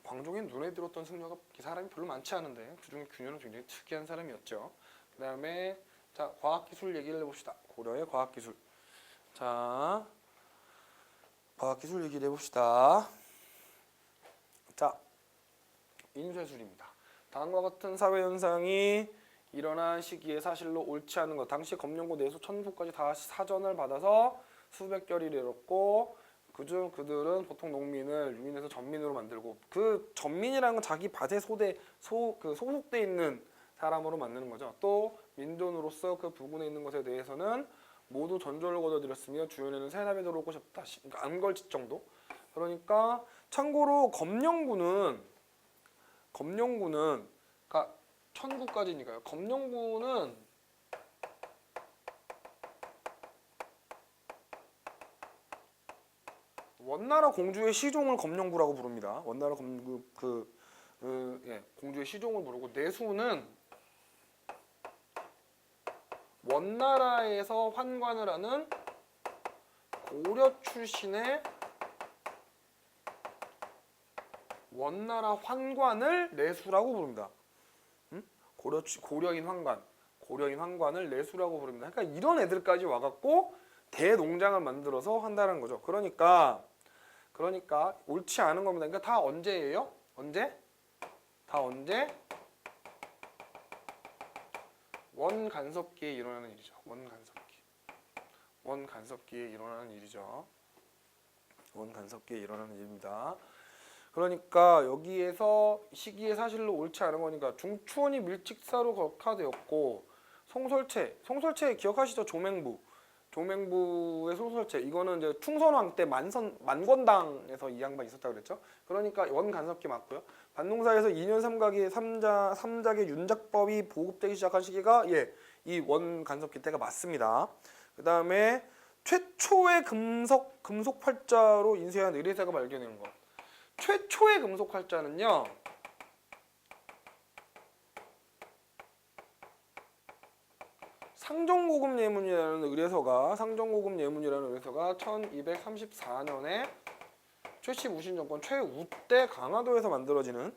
Speaker 1: 광종에 눈에 들었던 승려가 사람이 별로 많지 않은데 그중에 규녀는 굉장히 특이한 사람이었죠. 그 다음에 자, 과학기술 얘기를 해봅시다. 고려의 과학기술. 자, 과학기술 얘기를 해봅시다. 자, 인쇄술입니다. 다음과 같은 사회현상이 일어난 시기에 사실로 옳지 않은 것. 당시 검령고 내수 천부까지 다 사전을 받아서 수백 결이 내렸고 그중 그들은 보통 농민을 유인해서 전민으로 만들고 그 전민이라는 건 자기 밭에 소속돼 있는 사람으로 만드는 거죠. 또 민돈으로서 그 부근에 있는 것에 대해서는 모두 전조를 거둬들였으며 주연에는 세납에 들어오고 싶다. 그러니까 안 걸칠 정도. 그러니까 참고로 검령군은 그러니까 천구까지니까요. 검령군은 원나라 공주의 시종을 검령구라고 부릅니다. 원나라 공주의 시종을 부르고 내수는 원나라에서 환관을 하는 고려 출신의 원나라 환관을 내수라고 부릅니다. 고려인 환관을 내수라고 부릅니다. 그러니까 이런 애들까지 와갖고 대농장을 만들어서 한다는 거죠. 그러니까 옳지 않은 겁니다. 그러니까 다 언제예요? 다 언제? 원간섭기에 일어나는 일이죠. 원간섭기에 일어나는 일이죠. 원간섭기에 일어나는 일입니다. 그러니까 여기에서 시기의 사실로 옳지 않은 거니까 중추원이 밀직사로 격화되었고 송설체 기억하시죠? 조맹부의 송설체 이거는 이제 충선왕 때 만권당에서 이 양반 있었다고 그랬죠. 그러니까 원간섭기 맞고요. 반농사에서 2년 삼작의 윤작법이 보급되기 시작한 시기가 이 원 간섭기 때가 맞습니다. 그 다음에 최초의 금속 활자로 인쇄한 의뢰사가 발견되는 거. 최초의 금속 활자는요. 상정고급 예문이라는 의뢰서가 1234년에 최씨 정권 최우 때 강화도에서 만들어지는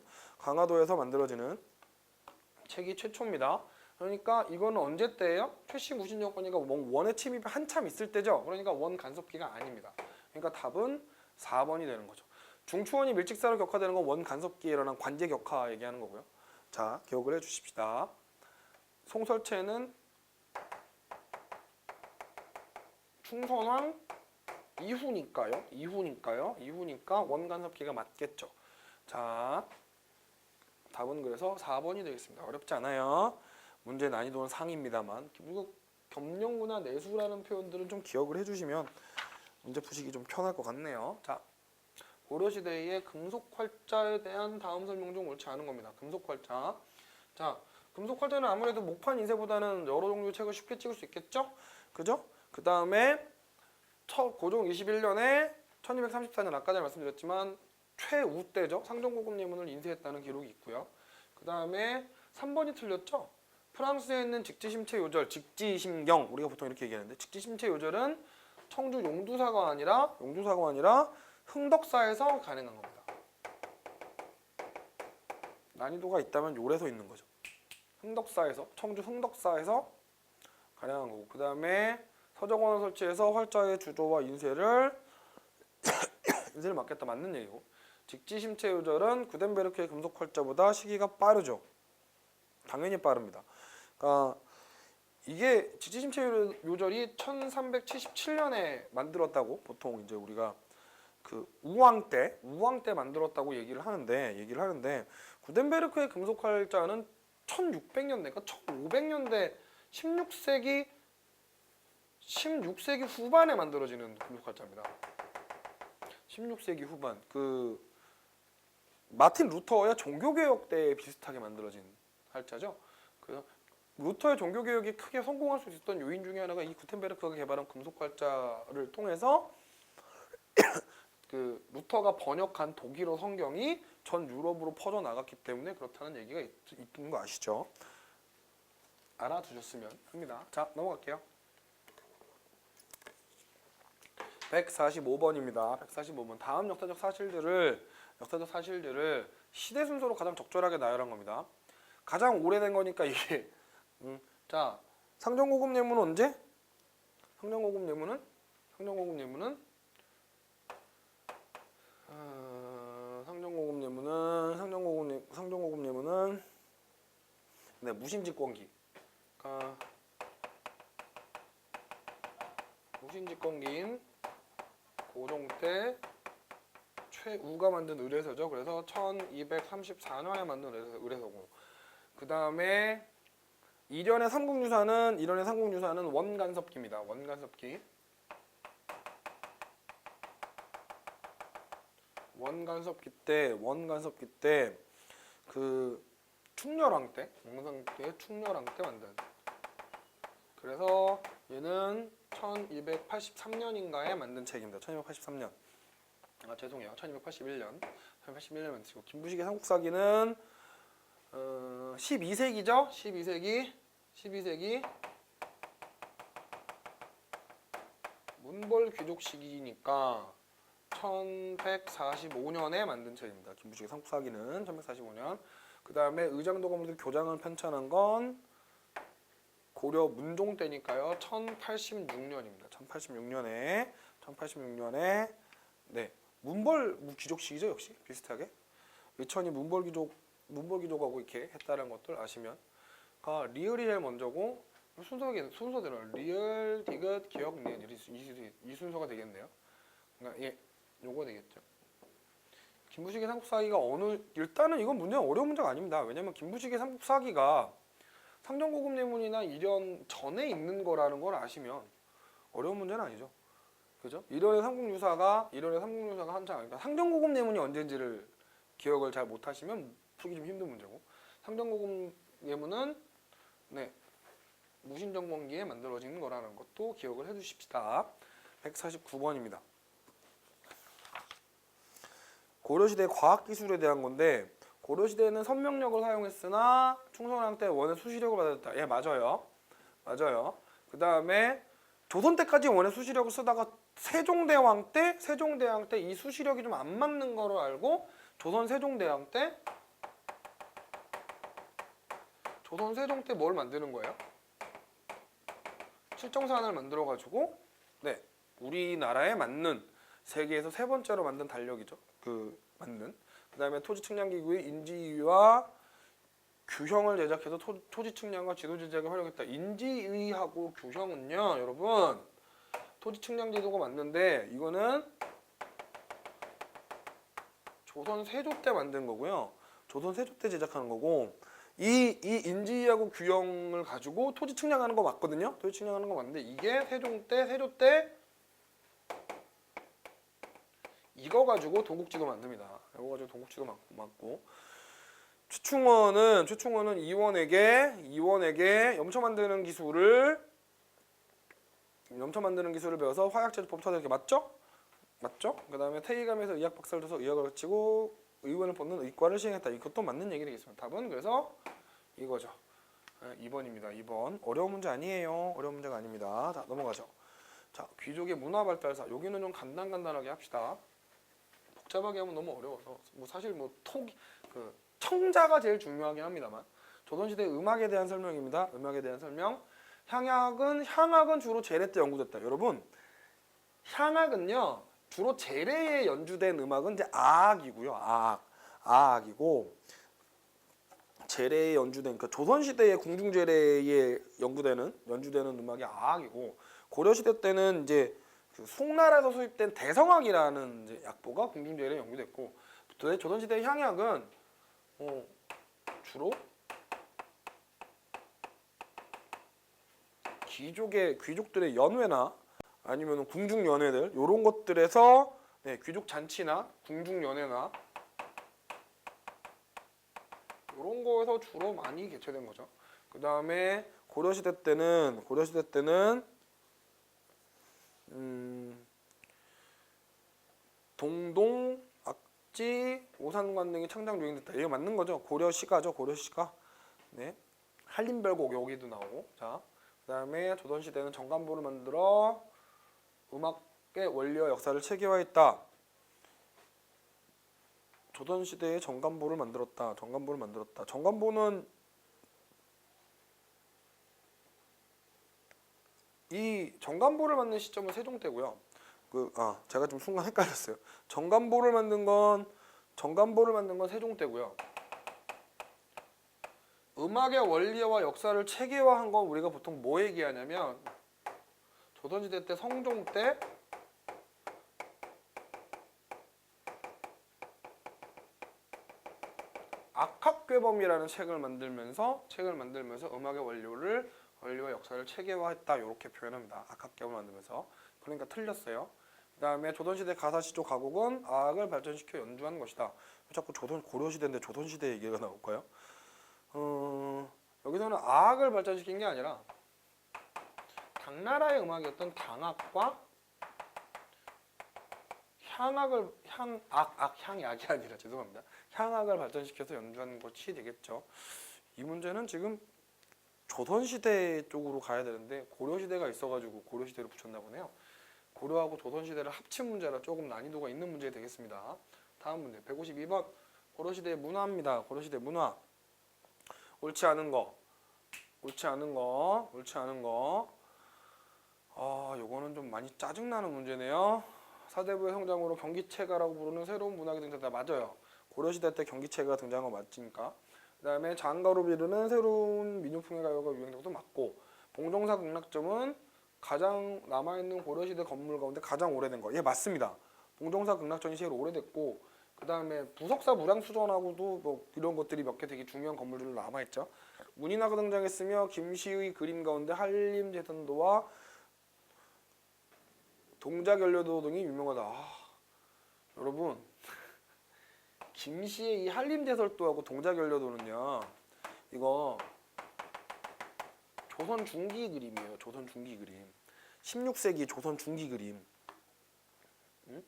Speaker 1: 책이 최초입니다. 그러니까 이거는 언제 때예요? 최씨 정권이가 원의 침입이 한참 있을 때죠. 그러니까 원 간섭기가 아닙니다. 그러니까 답은 4번이 되는 거죠. 중추원이 밀직사로 격화되는 건 원 간섭기에 일어난 관제 격화 얘기하는 거고요. 자, 기억을 해 주십시다. 송설체는 충선왕 이후니까 원 간섭기가 맞겠죠. 자, 답은 그래서 4번이 되겠습니다. 어렵지 않아요. 문제 난이도는 상입니다만 그리고 겸용구나 내수라는 표현들은 좀 기억을 해주시면 문제 푸시기 좀 편할 것 같네요. 자, 고려시대의 금속활자에 대한 다음 설명 중 옳지 않은 겁니다. 금속활자. 자, 금속활자는 아무래도 목판 인쇄보다는 여러 종류의 책을 쉽게 찍을 수 있겠죠? 그죠? 그 다음에 고종 21년에 1234년 아까 전에 말씀드렸지만 최우 때죠. 상정고급 예문을 인쇄했다는 기록이 있고요. 그 다음에 3번이 틀렸죠. 프랑스에 있는 직지심체 요절, 직지심경 우리가 보통 이렇게 얘기하는데 직지심체 요절은 청주 용두사가 아니라 흥덕사에서 가능한 겁니다. 난이도가 있다면 요래서 있는 거죠. 청주 흥덕사에서 가능한 거고 그 다음에 서적원을 설치해서 활자의 주조와 인쇄를 맡겠다 맞는 얘기고 직지심체 요절은 구텐베르크의 금속 활자보다 시기가 빠르죠. 당연히 빠릅니다. 그러니까 이게 직지심체 요절이 1377년에 만들었다고 보통 이제 우리가 그 우왕 때 만들었다고 얘기를 하는데 구텐베르크의 금속 활자는 1600년대, 그러니까 1500년대 16세기 후반에 만들어지는 금속 활자입니다. 16세기 후반 그 마틴 루터의 종교개혁 때 비슷하게 만들어진 활자죠. 그래서 루터의 종교개혁이 크게 성공할 수 있었던 요인 중에 하나가 이 구텐베르크가 개발한 금속 활자를 통해서 그 루터가 번역한 독일어 성경이 전 유럽으로 퍼져 나갔기 때문에 그렇다는 얘기가 있는 거 아시죠? 알아두셨으면 합니다. 자, 넘어갈게요. 145번입니다. 145번. 다음 역사적 사실들을 시대 순서로 가장 적절하게 나열한 겁니다. 가장 오래된 거니까 이게 자, 상정고급 예문은 언제? 상정고급 예문은 네, 무신집권기. 그러니까 무신집권기인 고종 때 최우가 만든 의뢰서죠. 그래서 1234년에 만든 의뢰서고 그 다음에 이련의 삼국유사는 원간섭기입니다. 원간섭기 때 그 충렬왕 때 만든. 그래서 얘는 1283년인가에 만든 책입니다. 1283년. 아 죄송해요. 1281년 만드시고 김부식의 삼국사기는 12세기죠. 12세기 문벌 귀족 시기니까 1145년에 만든 책입니다. 김부식의 삼국사기는 1145년. 그 다음에 의장도 검들 교장을 편찬한 건 고려 문종 때니까요. 1086년입니다. 1086년에 네 문벌 귀족 시기죠. 역시 비슷하게 의천이 문벌 귀족하고 이렇게 했다는 것들 아시면 리을이 제일 먼저고 순서대로 리을, 디귿, 기역, 린 이 순서가 되겠네요. 그러니까 예, 요거 되겠죠. 김부식의 삼국사기가 일단은 이건 어려운 문제가 아닙니다. 왜냐면 김부식의 삼국사기가 상정고급 예문이나 이련 전에 있는 거라는 걸 아시면 어려운 문제는 아니죠. 그죠? 이련의 삼국유사가 한창 아니까 상정고급 예문이 언제인지를 기억을 잘 못하시면 풀기 좀 힘든 문제고 상정고급 예문은 네 무신정권기에 만들어진 거라는 것도 기억을 해주십시다. 149번입니다. 고려시대 과학기술에 대한 건데 고려시대에는 선명력을 사용했으나 충성왕 때 원의 수시력을 받았다. 예, 맞아요. 맞아요. 그 다음에 조선 때까지 원의 수시력을 쓰다가 세종대왕 때 이 수시력이 좀 안 맞는 거로 알고 조선 세종 때 뭘 만드는 거예요? 실정사안을 만들어가지고 네 우리나라에 맞는 세계에서 세 번째로 만든 달력이죠. 그 다음에 토지 측량기구의 인지위와 규형을 제작해서 토지 측량과 지도 제작에 활용했다. 인지위하고 규형은요, 여러분 토지 측량 제도가 맞는데 이거는 조선 세조 때 만든 거고요. 조선 세조 때 제작하는 거고 이 인지위하고 규형을 가지고 토지 측량하는 거 맞거든요. 토지 측량하는 거 맞는데 이게 세조 때 이거 가지고 동국지도 만듭니다. 이거 가지고 동국지도 맞고 최충원은 이원에게 염초 만드는 기술을 배워서 화약제조법 찾아내게 맞죠? 그 다음에 태의감에서 의학 박사를 줘서 의학을 가르치고 의원을 뽑는 의과를 시행했다. 이것도 맞는 얘기 되겠습니다. 답은 그래서 이거죠. 2번입니다. 2번. 어려운 문제 아니에요. 어려운 문제가 아닙니다. 자, 넘어가죠. 자, 귀족의 문화 발달사. 여기는 좀 간단하게 합시다. 복잡하게 하면 너무 어려워서 사실 청자가 제일 중요하긴 합니다만 조선시대 음악에 대한 설명입니다. 음악에 대한 설명. 향악은 주로 제례 때 연구됐다. 여러분, 향악은요 주로 제례에 연주된 음악은 이제 아악이고요. 아악이고 제례에 연주된 그러니까 조선시대의 궁중제례에 연주되는 음악이 아악이고 고려시대 때는 이제 그 송나라에서 수입된 대성악이라는 이제 약보가 궁중제례에 연구됐고 조선시대 향약은 주로 귀족들의 연회나 아니면 궁중 연회들 이런 것들에서 귀족 잔치나 궁중 연회나 이런 거에서 주로 많이 개최된 거죠. 그 다음에 고려시대 때는 동동, 악지, 오산관 등이 창작 유행됐다. 이거 맞는 거죠? 고려시가죠. 네, 한림별곡 여기도 나오고. 자, 그다음에 조선시대는 정간보를 만들어 음악의 원리와 역사를 체계화했다. 조선시대에 정간보를 만들었다. 정간보는 이 정간보를 만든 시점은 세종 때고요. 제가 좀 순간 헷갈렸어요. 정간보를 만든 건 세종 때고요. 음악의 원리와 역사를 체계화한 건 우리가 보통 뭐 얘기하냐면 조선시대 때 성종 때 악학괴범이라는 책을 만들면서 음악의 원리와 역사를 체계화했다. 이렇게 표현합니다. 악학괴범을 만들면서. 그러니까 틀렸어요. 그 다음에 조선시대 가사시조 가곡은 악을 발전시켜 연주한 것이다. 자꾸 고려시대인데 조선시대 얘기가 나올까요? 여기서는 악을 발전시킨 게 아니라 당나라의 음악이었던 당악과 향약이 아니라 죄송합니다. 향악을 발전시켜서 연주한 것이 되겠죠. 이 문제는 지금 조선시대 쪽으로 가야 되는데 고려시대가 있어가지고 고려시대로 붙였나 보네요. 고려하고 조선시대를 합친 문제라 조금 난이도가 있는 문제 되겠습니다. 다음 문제 152번 고려시대의 문화입니다. 고려시대 문화. 옳지 않은 거. 요거는 좀 많이 짜증나는 문제네요. 사대부의 성장으로 경기체가라고 부르는 새로운 문학이 등장했다. 맞아요. 고려시대 때 경기체가 등장한 거 맞으니까. 그 다음에 장가로 비르는 새로운 민요풍의 가요가 유행된 것도 맞고 봉정사 극락점은 가장 남아있는 고려시대 건물 가운데 가장 오래된 거. 예, 맞습니다. 봉정사 극락전이 제일 오래됐고 그 다음에 부석사 무량수전하고도 뭐 이런 것들이 몇 개 되게 중요한 건물들로 남아있죠. 문인화가 등장했으며 김씨의 그림 가운데 한림제선도와 동작연료도 등이 유명하다. 여러분 김씨의 이 한림제설도하고 동작연료도는요 이거 조선 중기 그림이에요. 조선 중기 그림. 16세기 조선 중기 그림. 응?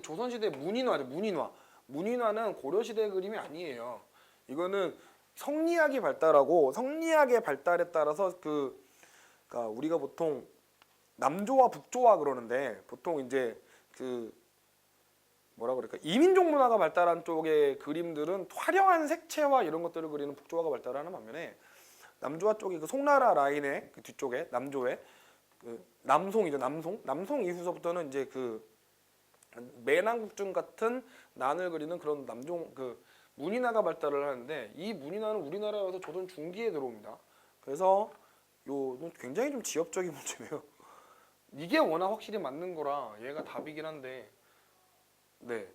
Speaker 1: 조선시대 문인화죠. 문인화. 문인화는 고려시대 그림이 아니에요. 이거는 성리학이 발달하고 성리학의 발달에 따라서 그러니까 우리가 보통 남조와 북조화 그러는데 보통 이제 뭐라 그럴까 이민족 문화가 발달한 쪽의 그림들은 화려한 색채와 이런 것들을 그리는 북조화가 발달하는 반면에 남조화 쪽이 그 송나라 라인의 그 뒤쪽에 남조에 그 남송이죠. 남송 이후서부터는 이제 그 매난국중 같은 난을 그리는 그런 남종 문인화가 발달을 하는데 이 문인화는 우리나라에 와서 조선 중기에 들어옵니다. 그래서 요는 굉장히 좀 지엽적인 문제예요. 이게 워낙 확실히 맞는 거라 얘가 답이긴 한데 네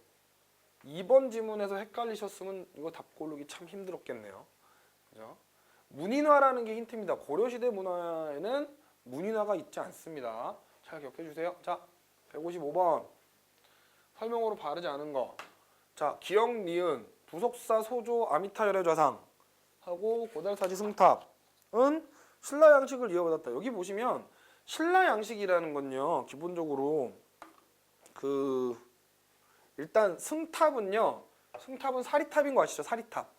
Speaker 1: 2번 지문에서 헷갈리셨으면 이거 답 고르기 참 힘들었겠네요. 그죠? 문인화라는 게 힌트입니다. 고려시대 문화에는 문인화가 있지 않습니다. 잘 기억해 주세요. 자 155번 설명으로 바르지 않은 거. 자 기역 니은 부속사 소조 아미타열의 좌상 하고 고달사지 승탑은 신라 양식을 이어받았다. 여기 보시면 신라 양식이라는 건요 기본적으로 일단 승탑은 사리탑인 거 아시죠? 사리탑.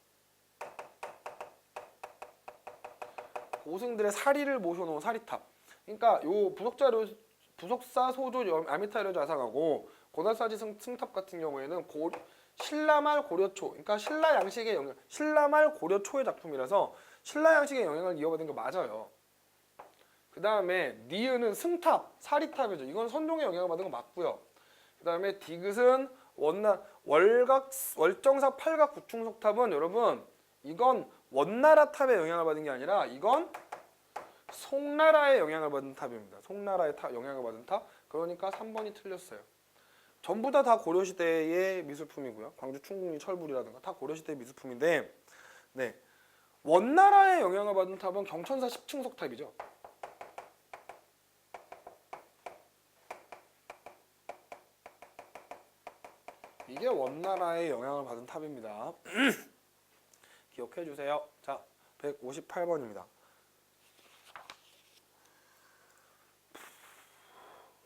Speaker 1: 고승들의 사리를 모셔놓은 사리탑. 그러니까 요 부속사 소조 아미타열의 좌상하고 고달사지 승탑 같은 경우에는 신라말 고려초, 그러니까 신라말 고려초의 작품이라서 신라 양식의 영향을 이어받은 거 맞아요. 그 다음에 니은은 승탑, 사리탑이죠. 이건 선종의 영향을 받은 거 맞고요. 그 다음에 디귿은 월정사 팔각 구충석탑은 여러분 이건 원나라 탑의 영향을 받은 게 아니라 이건 송나라의 영향을 받은 탑입니다. 송나라의 영향을 받은 탑. 그러니까 3번이 틀렸어요. 전부 다 고려시대의 미술품이고요. 광주 충국리 철불이라든가 다 고려시대의 미술품인데 네 원나라의 영향을 받은 탑은 경천사 10층석 탑이죠. 이게 원나라의 영향을 받은 탑입니다. 기억해 주세요. 자 158번입니다.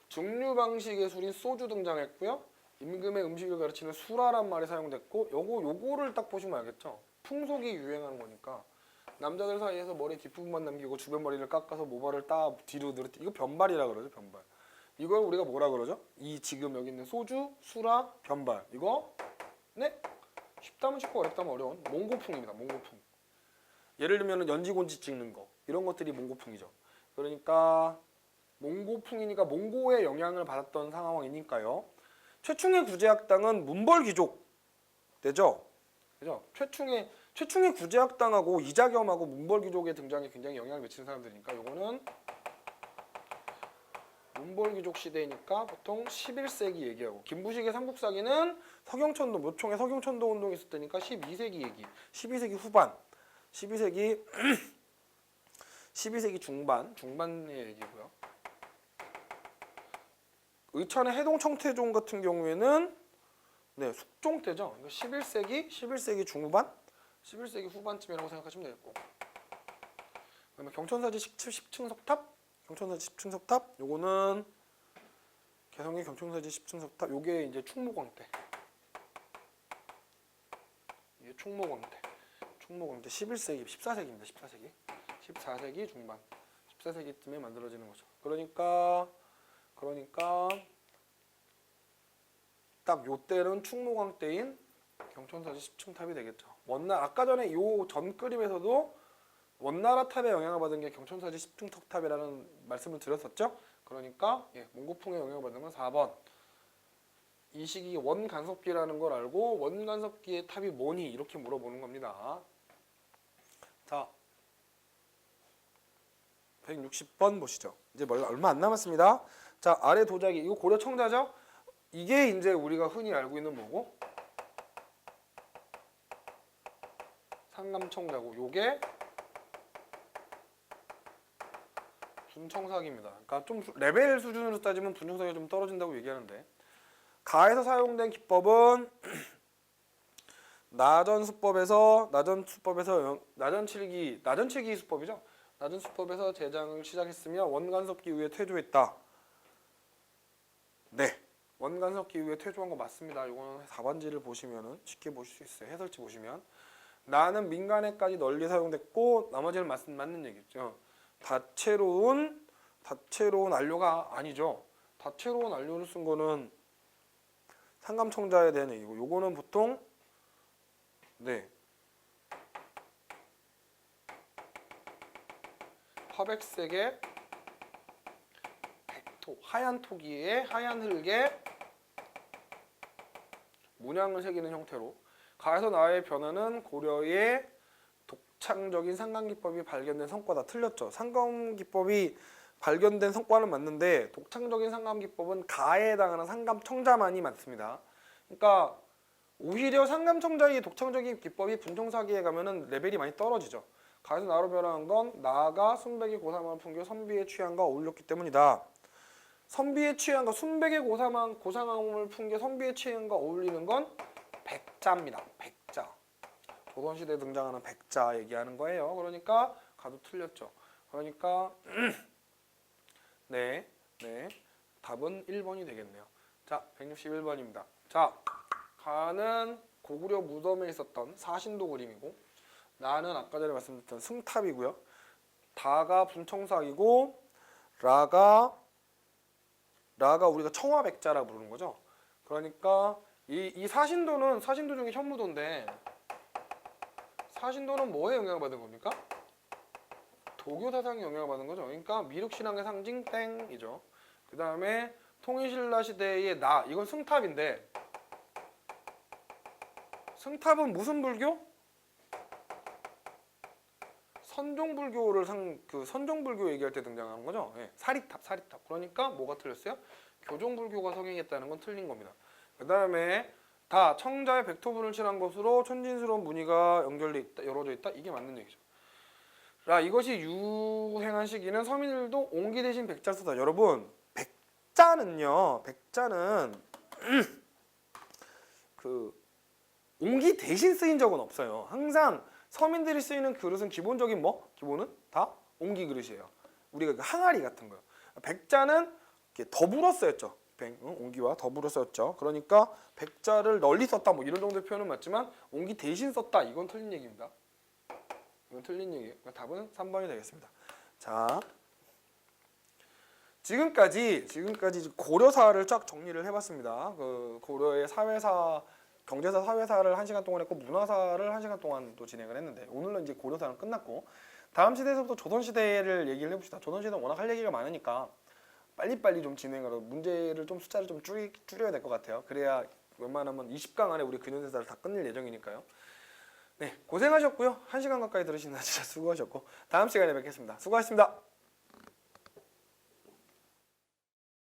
Speaker 1: 증류 방식의 술인 소주 등장했고요. 임금의 음식을 가르치는 수라란 말이 사용됐고 요거를 딱 보시면 알겠죠. 풍속이 유행하는 거니까 남자들 사이에서 머리 뒷부분만 남기고 주변 머리를 깎아서 모발을 뒤로 늘었다. 이거 변발이라 그러죠. 변발. 이걸 우리가 뭐라 그러죠? 이 지금 여기 있는 소주, 수라, 변발. 이거 네? 쉽다면 쉽고 어렵다면 어려운 몽고풍입니다. 몽고풍. 예를 들면 연지곤지 찍는 거. 이런 것들이 몽고풍이죠. 그러니까 몽고풍이니까 몽고의 영향을 받았던 상황이니까요. 최충의 구제학당은 문벌귀족 되죠? 그죠? 최충의 구제학당하고 이자겸하고 문벌귀족의 등장에 굉장히 영향을 미치는 사람들이니까 요거는 문벌귀족 시대니까 보통 11세기 얘기하고 김부식의 삼국사기는 서경천도 묘총의 서경천도 운동이 있을 때니까 12세기 얘기. 12세기 후반. 12세기 중반의 얘기고요. 의천의 해동청태종 같은 경우에는 네, 숙종 때죠. 11세기 중후반? 11세기 후반쯤이라고 생각하시면 되겠고. 그다음에 경천사지 10층 석탑? 경천사지 10층 석탑? 요거는 개성의 경천사지 10층 석탑. 요게 이제 충무광 때. 이게 충무광 때 11세기, 14세기입니다. 14세기 중반. 14세기쯤에 만들어지는 거죠. 그러니까 딱 요때는 충무광 때인 경천사지 10층 탑이 되겠죠. 아까 전에 요 전 그림에서도 원나라 탑의 영향을 받은 게 경천사지 10층 탑이라는 말씀을 드렸었죠. 그러니까 몽고풍의 영향을 받는 건 4번. 이 시기 원간섭기라는 걸 알고 원간섭기의 탑이 뭐니? 이렇게 물어보는 겁니다. 자, 160번 보시죠. 이제 얼마 안 남았습니다. 자, 아래 도자기 이거 고려 청자죠? 이게 이제 우리가 흔히 알고 있는 뭐고? 상감청자고 요게 분청사기입니다. 그러니까 좀 레벨 수준으로 따지면 분청사기가 좀 떨어진다고 얘기하는데 가에서 사용된 기법은 나전칠기 수법이죠. 낮은 수법에서 제장을 시작했으며 원간섭기 이후에 퇴조했다. 네, 원간섭기 이후에 퇴조한 거 맞습니다. 이거는 4번지를 보시면은 쉽게 보실 수 있어요. 해설지 보시면 나는 민간에까지 널리 사용됐고 나머지는 맞는 얘기죠. 다채로운 안료가 아니죠. 다채로운 안료를 쓴 거는 상감청자에 대한 얘기고 요거는 보통 네 화백색의 백토 하얀 토기에 하얀 흙에 문양을 새기는 형태로 가에서 나의 변화는 고려의 독창적인 상감기법이 발견된 성과다. 틀렸죠. 상감기법이 발견된 성과는 맞는데 독창적인 상감기법은 가에 해당하는 상감청자만이 맞습니다. 그러니까 오히려 상감청자의 독창적인 기법이 분청사기에 가면은 레벨이 많이 떨어지죠. 가에서 나로 변화한 건 나가 순백의 고사망을 풍겨 선비의 취향과 어울렸기 때문이다. 선비의 취향과 순백의 고상함을 풍겨 선비의 취향과 어울리는 건 백자입니다. 백자. 조선시대에 등장하는 백자 얘기하는 거예요. 그러니까 가도 틀렸죠. 그러니까 네, 답은 1번이 되겠네요. 자, 161번입니다. 자, 가는 고구려 무덤에 있었던 사신도 그림이고 나는 아까 전에 말씀드렸던 승탑이고요. 다가 분청사기고 라가 우리가 청화백자라 부르는 거죠. 그러니까 이 사신도는 사신도 중에 현무도인데 사신도는 뭐에 영향을 받은 겁니까? 도교 사상에 영향을 받은 거죠. 그러니까 미륵신앙의 상징 땡이죠. 그 다음에 통일신라 시대의 나 이건 승탑인데 승탑은 무슨 불교? 선종불교를 선종불교 얘기할 때 등장하는 거죠. 예, 사리탑. 그러니까 뭐가 틀렸어요? 교종불교가 성행했다는 건 틀린 겁니다. 그 다음에 다 청자의 백토분을 칠한 것으로 촌진스러운 무늬가 열어져 있다. 이게 맞는 얘기죠. 라 이것이 유행한 시기는 서민들도 옹기 대신 백자 쓰다. 여러분 백자는 그 옹기 대신 쓰인 적은 없어요. 항상 서민들이 쓰이는 그릇은 기본적인 기본은 다 옹기 그릇이에요. 우리가 그 항아리 같은 거요. 백자는 이렇게 더불어 쓰였죠. 옹기와 더불어 쓰였죠. 그러니까 백자를 널리 썼다 이런 정도의 표현은 맞지만 옹기 대신 썼다 이건 틀린 얘기입니다. 이건 틀린 얘기예요. 그러니까 답은 3번이 되겠습니다. 자, 지금까지 고려사를 쫙 정리를 해봤습니다. 그 고려의 사회사, 경제사, 사회사를 1시간 동안 했고 문화사를 1시간 동안 또 진행을 했는데 오늘은 이제 고려사는 끝났고 다음 시대에서부터 조선시대를 얘기를 해봅시다. 조선시대는 워낙 할 얘기가 많으니까 빨리빨리 좀 진행을 하고 문제를 좀 숫자를 좀 줄여야 될 것 같아요. 그래야 웬만하면 20강 안에 우리 근현대사를 다 끝낼 예정이니까요. 네, 고생하셨고요. 1시간 가까이 들으시느라 진짜 수고하셨고 다음 시간에 뵙겠습니다. 수고하셨습니다.